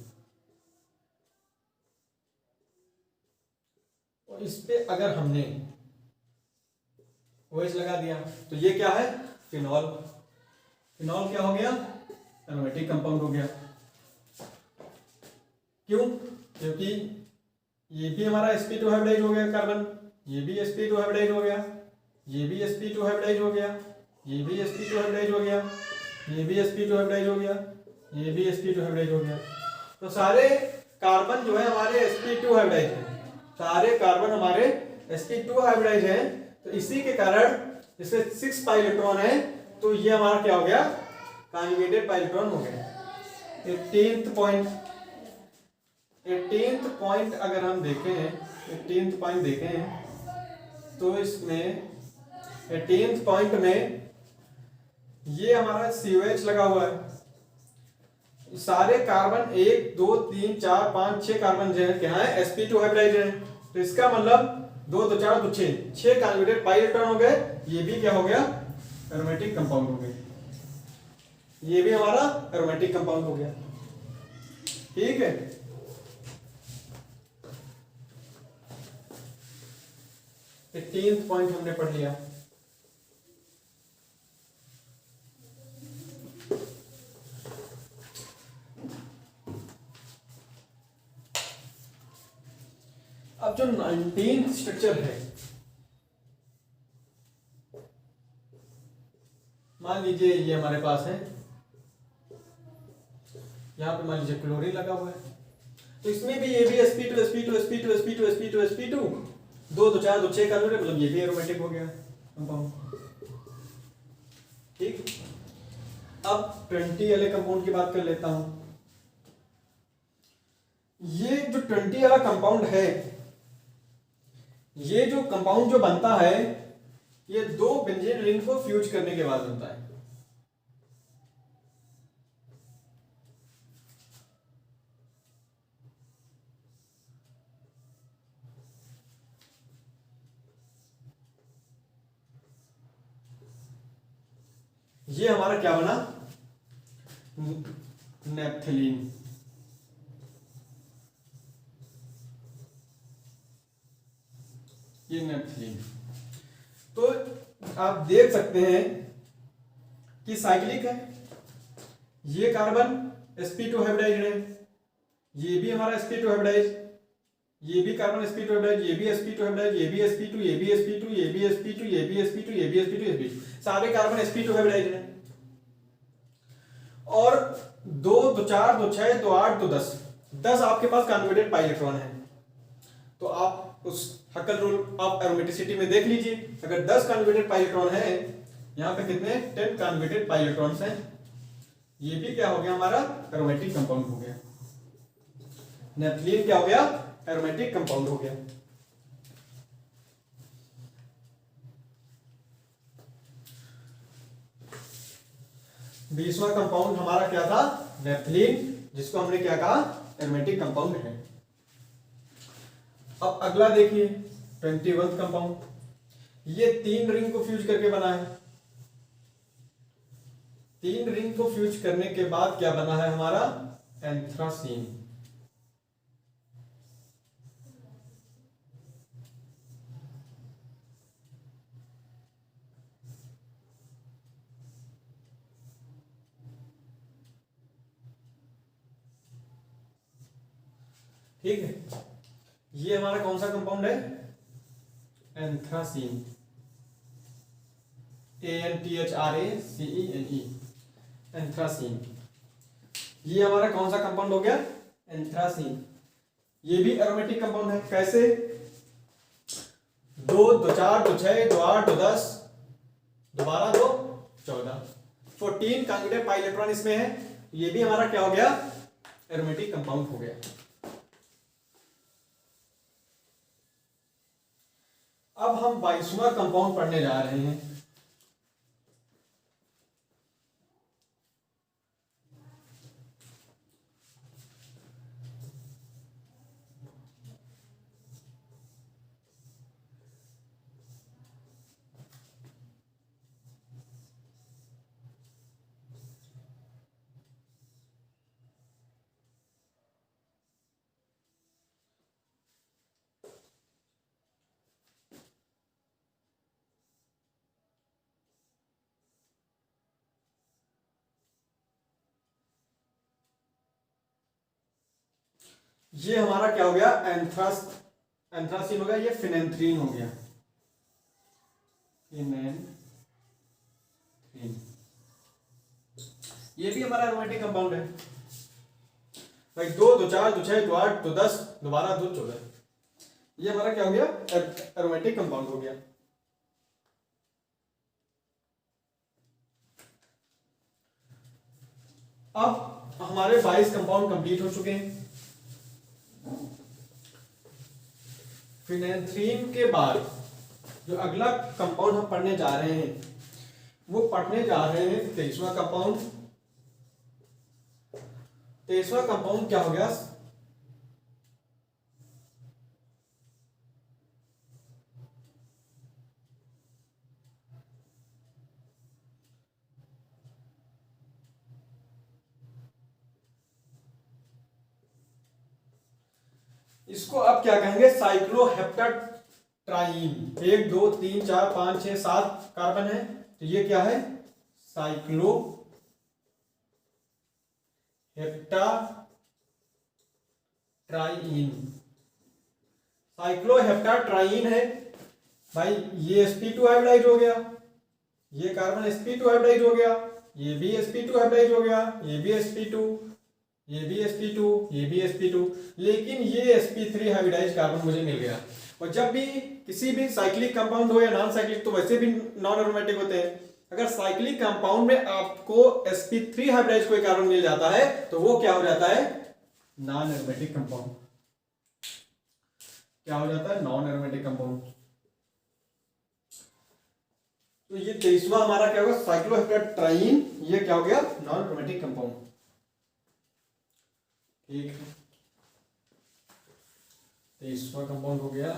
और इस पे अगर हमने OH लगा दिया तो ये क्या है, फिनॉल। फिनॉल क्या हो गया, एरोमेटिक कंपाउंड हो गया। क्यों, क्योंकि ये भी हमारा sp2 हाइब्रिडाइज हो गया कार्बन, ये भी sp2 हाइब्रिडाइज हो गया, ये भी sp2 हाइब्रिडाइज हो गया, ये भी sp2 हाइब्रिडाइज हो गया, ये भी sp2 हाइब्रिडाइज हो गया, ये भी sp2 हाइब्रिडाइज हो गया। तो सारे कार्बन जो है हमारे sp2 हाइब्रिडाइज हैं, सारे कार्बन हमारे sp2 हाइब्रिडाइज हैं। तो इसी के कारण इसमें 6 पाई इलेक्ट्रॉन है, तो ये हमारा क्या हो गया, कॉन्जुगेटेड पाई इलेक्ट्रॉन हो गया। 18th पॉइंट अगर हम देखें, 18th पॉइंट देखें तो इसमें 18th पॉइंट में ये हमारा COH लगा हुआ है। सारे कार्बन 1 2 3 4 5 6 कार्बन जो है क्या है, sp2 हाइब्रिडाइज है। तो इसका मतलब 2 2 4 2 6 कॉन्जुगेटेड पाई इलेक्ट्रॉन हो गए, ये भी क्या हो गया, एरोमेटिक कंपाउंड हो गया, ये भी हमारा एरोमेटिक कंपाउंड हो गया। ठीक है, तो 18th पॉइंट हमने पढ़ लिया। अब जो 19th स्ट्रक्चर है, मान लीजिए ये हमारे पास है, यहां पे मान लीजिए क्लोरीन लगा हुआ है, तो इसमें भी ये भी sp2 sp2 sp2 sp2 sp2 sp2 2 2 4 2 6 का मतलब ये भी एरोमेटिक हो गया कंपाउंड। ठीक, अब 20 वाले कंपाउंड की बात कर लेता हूं। ये जो 20 वाला कंपाउंड है, ये जो कंपाउंड जो बनता है, ये 2 बेंजीन रिंग को फ्यूज करने के बाद बनता है। ये हमारा क्या बना, नेप्थलीन। ये नेप्थलीन। तो आप देख सकते हैं कि साइक्लिक है, ये कार्बन sp2 हाइब्रिडाइज है, ये भी हमारा sp2 हाइब्रिडाइज, ये भी कार्बन sp2 हाइब्रिडाइज, ये भी sp2 हाइब्रिडाइज, ये भी sp2, ये भी sp2, ये भी sp2, ये भी sp2, ये भी sp2, sp2, सारे कार्बन sp2 हाइब्रिडाइज हैं। और 2 2 4 2 6 2 8 2 10 आपके पास कॉन्जुगेटेड पाई इलेक्ट्रॉन है। तो आप उस हकल रूल ऑफ एरोमेटिसिटी में देख लीजिए, अगर 10 कॉन्जुगेटेड पाई इलेक्ट्रॉन है, यहाँ पे कितने 10 कॉन्जुगेटेड पाई इलेक्ट्रॉन्स हैं, ये भी क्या हो गया, हमारा एरोमेटिक कंपाउंड हो गया। नेप्थलीन क्या हो गया, एरोमेटिक कंपाउंड हो गया। बीसवां कंपाउंड हमारा क्या था, नेप्थलीन, जिसको हमने क्या कहा, एरोमेटिक कंपाउंड है। अब अगला देखिए 21th कंपाउंड, ये 3 रिंग को फ्यूज करके बना है। 3 रिंग को फ्यूज करने के बाद क्या बना है हमारा, एंथ्रासीन। ठीक है, ये हमारा कौन सा कंपाउंड है, एंथ्रासीन। ANTHRACENE, anthracene. ये हमारा कौन सा कंपाउंड हो गया? एंथ्रासीन। ये भी एरोमेटिक कंपाउंड है। कैसे? 2 2 4 2 6 2 8 2 10 दोबारा 2 14, 14 कॉन्जुगेटेड पाई इलेक्ट्रॉन इसमें है। ये भी हमारा क्या हो गया? एरोमेटिक कंपाउंड हो गया। अब हम 22वां कंपाउंड पढ़ने जा रहे हैं। ये हमारा क्या हो गया? एंथ्रासीन हो गया। ये फिनेंथ्रीन हो गया। फिनेंथ्रीन ये भी हमारा एरोमेटिक कंपाउंड है भाई। 2 2 4 2 6 2 8 2 10 दोबारा 2 14, ये हमारा क्या हो गया? एरोमेटिक कंपाउंड हो गया। अब हमारे 22 कंपाउंड कंप्लीट हो चुके हैं। फिनेंथ्रीन के बाद जो अगला कंपाउंड हम पढ़ने जा रहे हैं वो पढ़ने जा रहे हैं 23वां कंपाउंड। 23वां कंपाउंड क्या हो गया? इसको अब क्या कहेंगे? साइक्लोहेप्टाट्राईन। 1 2 3 4 5 6 7 कार्बन है, तो ये क्या है? साइक्लोहेप्टाट्राईन। साइक्लोहेप्टाट्राईन है भाई। ये sp2 हाइब्रिडाइज हो गया, ये कार्बन sp2 हाइब्रिडाइज हो गया, ये भी sp2 हाइब्रिडाइज हो गया, ये भी sp2, ये भी sp2, ये भी sp2, लेकिन ये sp3 हाइब्रिडाइज कार्बन मुझे मिल गया। और जब भी किसी भी साइक्लिक कंपाउंड हो या नॉन साइक्लिक, तो वैसे भी नॉन एरोमेटिक होते हैं। अगर साइक्लिक कंपाउंड में आपको sp3 हाइब्रिडाइज कोई कार्बन मिल जाता है तो वो क्या हो जाता है? Non aromatic compound. क्या हो जाता है? Non aromatic compound. तो ये 23वां हमारा क्या होगा? साइक्लोहेप्टाट्राईन। ये क्या हो गया? Non aromatic compound. ठीक है, 23वां कंपाउंड हो गया।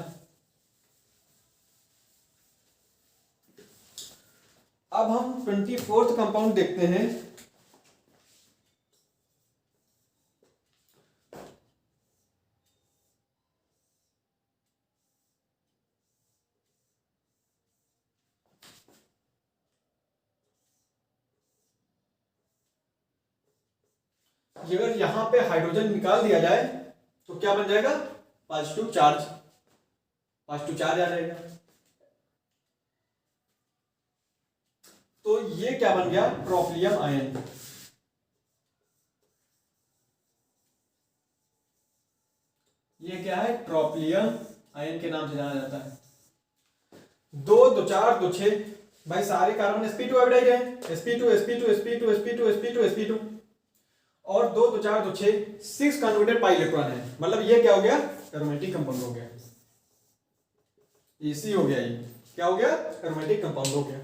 अब हम 24th कंपाउंड देखते हैं। अगर यहां पे हाइड्रोजन निकाल दिया जाए तो क्या बन जाएगा? Positive charge. पॉजिटिव चार्ज आ जाएगा। तो ये क्या बन गया? ट्रोपियम आयन। ये क्या है? ट्रोपियम आयन के नाम से जाना जाता है। 2 2 4 2 6 भाई सारे कार्बन sp2 हाइब्रिडाइज हैं। sp2 sp2 sp2 sp2 sp2 sp2 और 2 2 4 2 6 6 कॉन्जुगेटेड पाई इलेक्ट्रॉन है। मतलब ये क्या हो गया? एरोमेटिक कंपाउंड हो गया। इसी हो गया। ये क्या हो गया? एरोमेटिक कंपाउंड हो गया।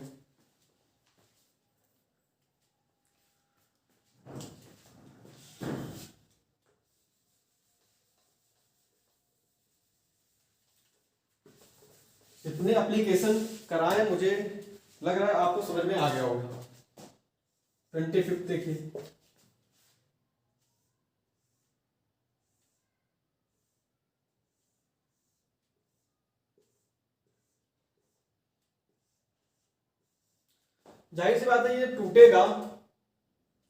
इतने एप्लीकेशन कराए, मुझे लग रहा है आपको समझ में आ गया होगा। 25 देखिए। जाहिर सी बात है ये टूटेगा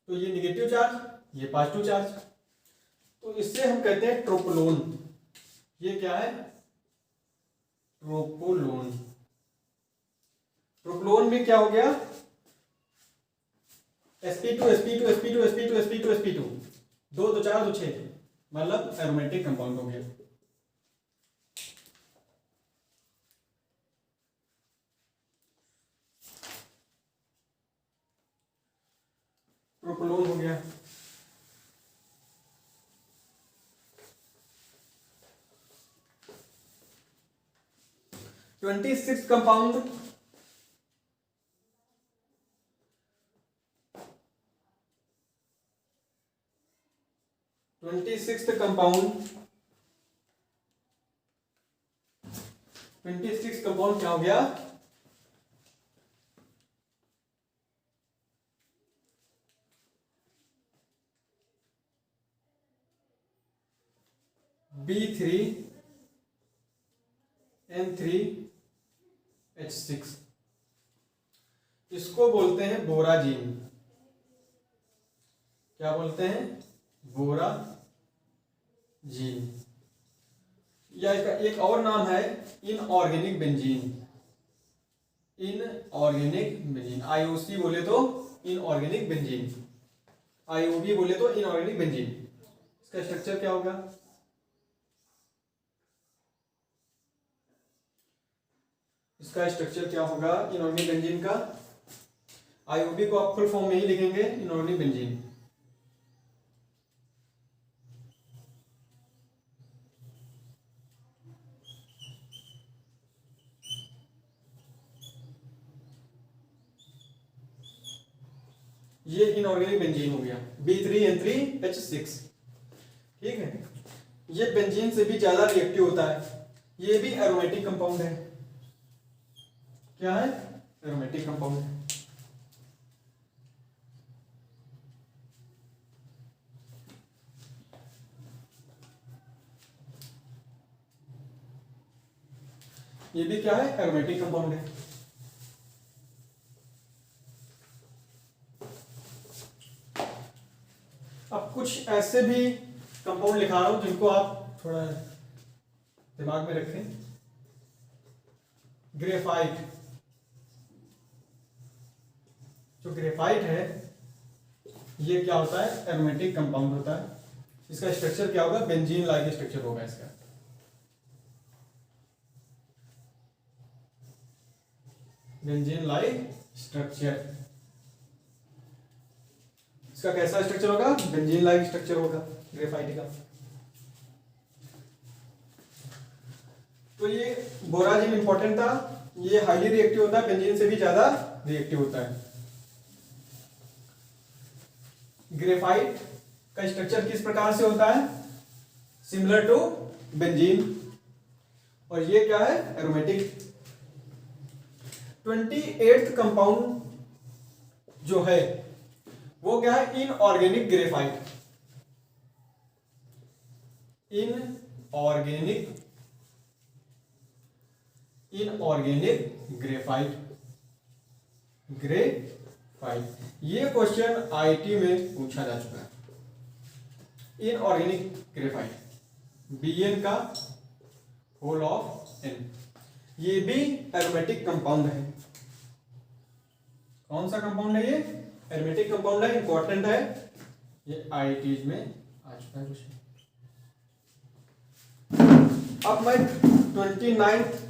तो ये निगेटिव चार्ज, ये पॉजिटिव चार्ज, तो इससे हम कहते हैं ट्रोपोलोन। ये क्या है? ट्रोपोलोन। प्रोप्लोन में क्या हो गया, sp2 sp2 sp2 sp2 sp2 sp2, 2 2 4 2 6, मतलब एरोमेटिक कंपाउंड हो गया। प्रोप्लोन हो गया। Twenty six compound, twenty six compound क्या हो गया, B3N3H6, इसको बोलते हैं बोराजीन। क्या बोलते हैं, बोराजीन। या इसका एक और नाम है inorganic benzene. Inorganic benzene, IOC बोले तो इनऑर्गेनिक बेंजीन, आईओबी बोले तो इनऑर्गेनिक बेंजीन। इसका स्ट्रक्चर क्या होगा, इसका स्ट्रक्चर क्या होगा इनऑर्गेनिक बेंजीन का, आईओबी को आप फुल फॉर्म में ही लिखेंगे, इनऑर्गेनिक बेंजीन। ये इनऑर्गेनिक बेंजीन हो गया B3N3H6, ठीक है। ये बेंजीन से भी ज्यादा रिएक्टिव होता है, ये भी एरोमेटिक कंपाउंड है। क्या है, एरोमेटिक कंपाउंड है। ये भी क्या है, एरोमेटिक कंपाउंड है। अब कुछ ऐसे भी कंपाउंड लिखा रहा हूं जिनको आप थोड़ा दिमाग में रखें। ग्रेफाइट, जो ग्रेफाइट है ये क्या होता है, एरोमेटिक कंपाउंड होता है। इसका स्ट्रक्चर क्या होगा, बेंजीन लाइक स्ट्रक्चर होगा इसका। बेंजीन लाइक स्ट्रक्चर, इसका कैसा स्ट्रक्चर होगा, बेंजीन लाइक स्ट्रक्चर होगा ग्रेफाइट का। तो ये बोराजीन इंपॉर्टेंट था, ये हाईली रिएक्टिव होता है, बेंजीन से भी ज्यादा रिएक्टिव होता है। ग्रेफाइट का स्ट्रक्चर किस प्रकार से होता है, सिमिलर टू बेंजीन, और ये क्या है, एरोमेटिक। 28th कंपाउंड जो है वो क्या है, इनऑर्गेनिक ग्रेफाइट। इनऑर्गेनिक ग्रेफाइट, ये क्वेश्चन आईटी में पूछा जा चुका है। इनऑर्गेनिक ग्रेफाइट, Bn का होल ऑफ n, ये भी एरोमेटिक कंपाउंड है। कौन सा कंपाउंड है ये, एरोमेटिक कंपाउंड है, इंपॉर्टेंट है, ये आईटीज में आ चुका है क्वेश्चन। अब मैं 29th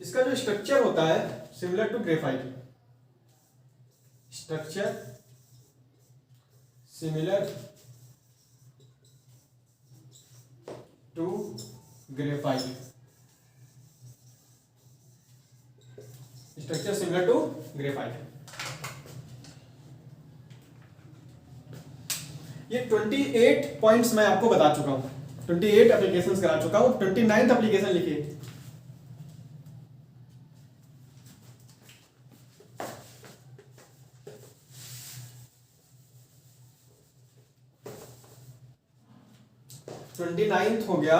इसका जो स्ट्रक्चर होता है similar to graphite, structure similar to graphite, structure similar to graphite. ये 28 पॉइंट्स मैं आपको बता चुका हूं, 28 एप्लीकेशंस करा चुका हूं। 29th एप्लीकेशन लिखिए। हो गया,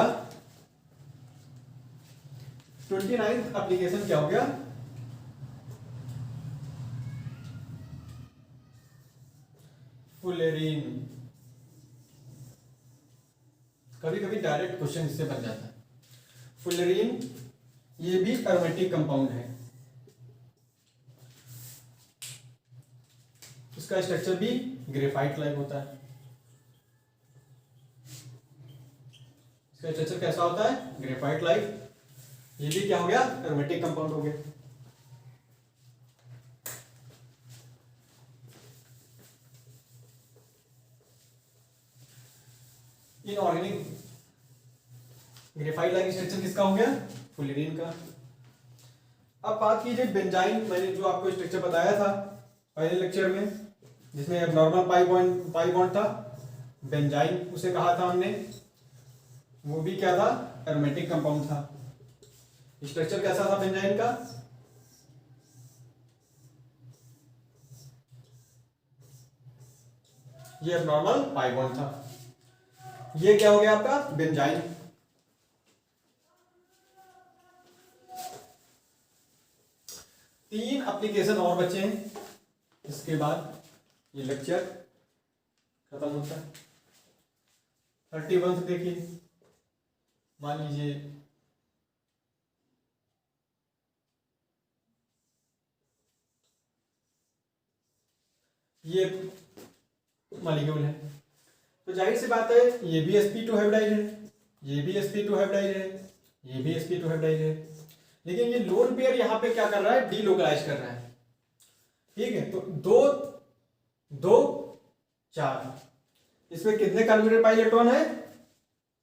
29th एप्लीकेशन क्या हो गया, फुलेरीन। कभी कभी डायरेक्ट क्वेश्चन इससे बन जाता है। फुलरीन ये भी एरोमेटिक कंपाउंड है, इसका स्ट्रक्चर भी ग्रेफाइट लाइक होता है। इसका स्ट्रक्चर कैसा होता है? Graphite like. ये भी क्या हो गया? एरोमेटिक कंपाउंड हो गया। इनऑर्गेनिक ग्रेफाइट लाइक स्ट्रक्चर किसका हो गया? फुलरीन का। अब बात कीजिए बेंजाइन, मैंने जो आपको स्ट्रक्चर बताया था पहले लेक्चर में, जिसमें एबनॉर्मल पाई बॉन्ड था, बेंजाइन उसे कहा था हमने, वो भी क्या था? एरोमेटिक कंपाउंड था। स्ट्रक्चर कैसा था बेंजाइन का? ये एबनॉर्मल पाई बॉन्ड था। ये क्या हो गया आपका? बेंजाइन। तीन एप्लीकेशन और बचे हैं, इसके बाद ये लेक्चर खत्म होता है। 31 देखिए, मान लीजिए ये मॉलिक्यूल है, तो जाहिर सी बात है ये भी sp2 हाइब्रिडाइड है, ये भी sp2 हाइब्रिडाइड है, ये भी sp2 हाइब्रिडाइड है, लेकिन ये लोन पेयर यहाँ पे क्या कर रहा है? डीलोकलाइज कर रहा है। ठीक है, तो 2 2 4, इसमें कितने कन्वर्टेड पाई इलेक्ट्रॉन है?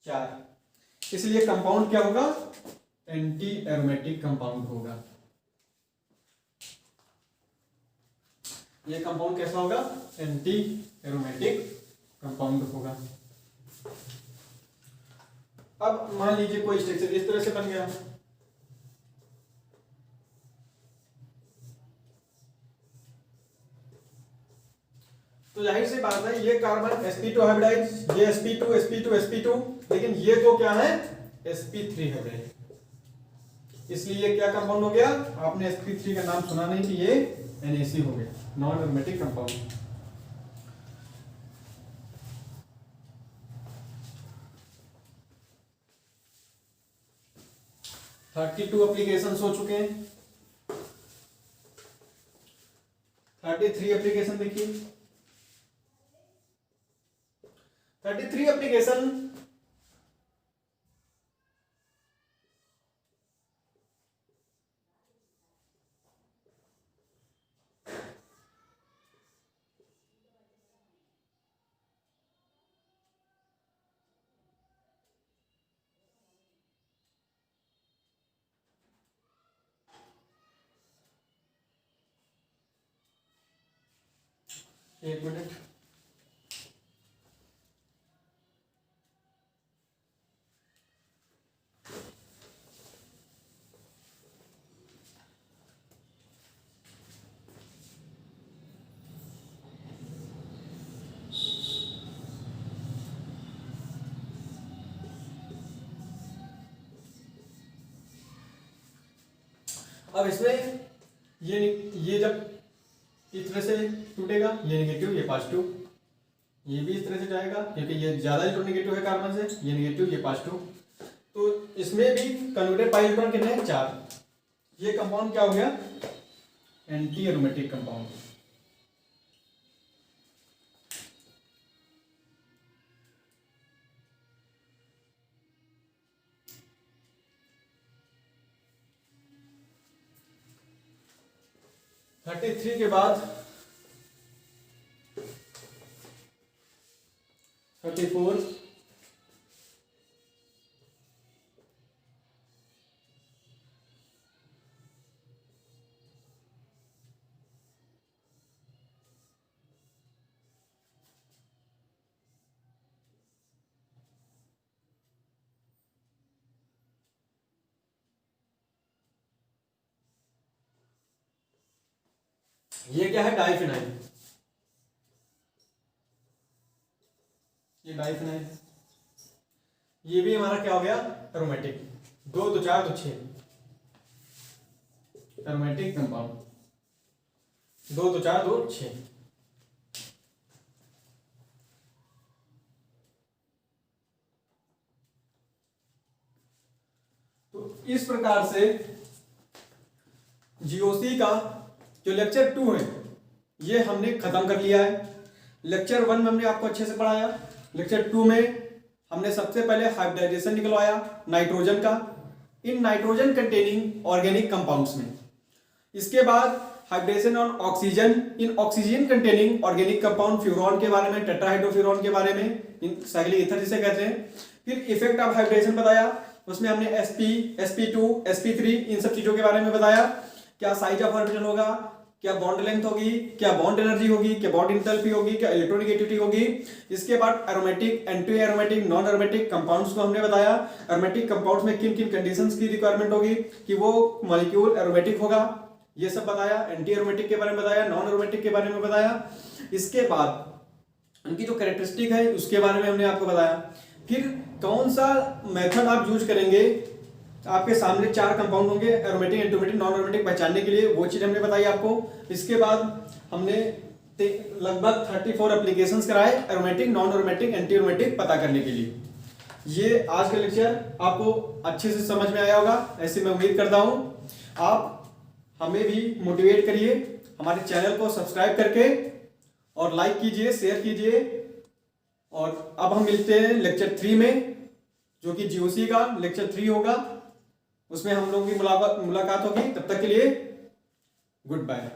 4। इसलिए कंपाउंड क्या होगा? एंटी एरोमेटिक कंपाउंड होगा। ये कंपाउंड कैसा होगा? एंटी एरोमेटिक कंपाउंड होगा। अब मान लीजिए कोई स्ट्रक्चर इस तरह से बन गया, तो जाहिर सी बात है ये कार्बन sp2 हाइब्रिडाइड, ये sp2 sp2 sp2, लेकिन ये तो क्या है? sp3 हाइब्रिडाइड। इसलिए ये क्या कंपाउंड हो गया? आपने sp3 का नाम सुना नहीं कि ये NaC हो गया, non aromatic compound. Thirty 32 application हो चुके हैं। 33 एप्लीकेशन देखिए। 33 एप्लीकेशन एक मिनट, अब इसमें ये जब इस तरह से टूटेगा, ये नेगेटिव ये पॉजिटिव, ये भी इस तरह से जाएगा क्योंकि ये ज्यादा इलेक्ट्रॉन नेगेटिव है कार्बन से, ये नेगेटिव ये पॉजिटिव, तो इसमें भी कन्वर्टेड पाई इलेक्ट्रॉन कितने हैं? 4। ये कंपाउंड क्या हो गया? Anti aromatic compound. थर्टी 33 के बाद 34, ये क्या है? डाइफिनाइल। ये डाइफिनाइल, ये भी हमारा क्या हो गया? एरोमेटिक। 2 तो 4 तो 6 एरोमेटिक कंपाउंड। 2 तो 4 तो 6। तो इस प्रकार से जीओसी का जो लेक्चर 2 है ये हमने खत्म कर लिया है। लेक्चर 1 में हमने आपको अच्छे से पढ़ाया। लेक्चर 2 में हमने सबसे पहले हाइब्रिडाइजेशन निकलवाया नाइट्रोजन का in nitrogen containing organic compounds में। इसके बाद hybridization on oxygen in oxygen containing organic compound furan के बारे में, टेट्राहाइड्रोफ्यूरॉन के बारे में, इन साइक्लिक ईथर जिसे कहते हैं। फिर इफेक्ट ऑफ हाइब्रिडेशन बताया, उसमें हमने sp, sp2, sp3 इन सब चीजों के बारे में बताया। क्या साइज ऑफ ऑर्बिटल होगा, क्या बॉन्ड लेंथ होगी, क्या बॉन्ड एनर्जी होगी, क्या बॉन्ड इंथैल्पी होगी, क्या इलेक्ट्रोनेगेटिविटी होगी। इसके बाद aromatic, anti aromatic, non aromatic compounds को हमने बताया। एरोमेटिक कंपाउंड्स में किन किन कंडीशंस की रिक्वायरमेंट होगी कि वो मॉलिक्यूल एरोमेटिक होगा, ये सब बताया। एंटी एरोमेटिक के बारे में बताया, नॉन एरोमेटिक के बारे में बताया। इसके बाद उनकी जो कैरेक्टरिस्टिक है उसके बारे में हमने आपको बताया। फिर कौन सा मेथड आप यूज करेंगे, आपके सामने 4 कंपाउंड होंगे एरोमेटिक, एंटीरोमेटिक, नॉन एरोमेटिक पहचानने के लिए, वो चीज हमने बताई आपको। इसके बाद हमने लगभग 34 एप्लीकेशंस कराए aromatic, non aromatic, anti aromatic पता करने के लिए। ये आज का लेक्चर आपको अच्छे से समझ में आया होगा, ऐसे मैं उम्मीद करता हूं। आप हमें भी मोटिवेट करिए हमारे चैनल को सब्सक्राइब करके, और लाइक कीजिए, शेयर कीजिए। और अब हम मिलते हैं लेक्चर 3 में, जो कि जीओसी का लेक्चर 3 होगा। उसमें हम लोगों की मुलाकात होगी। तब तक के लिए गुड बाय।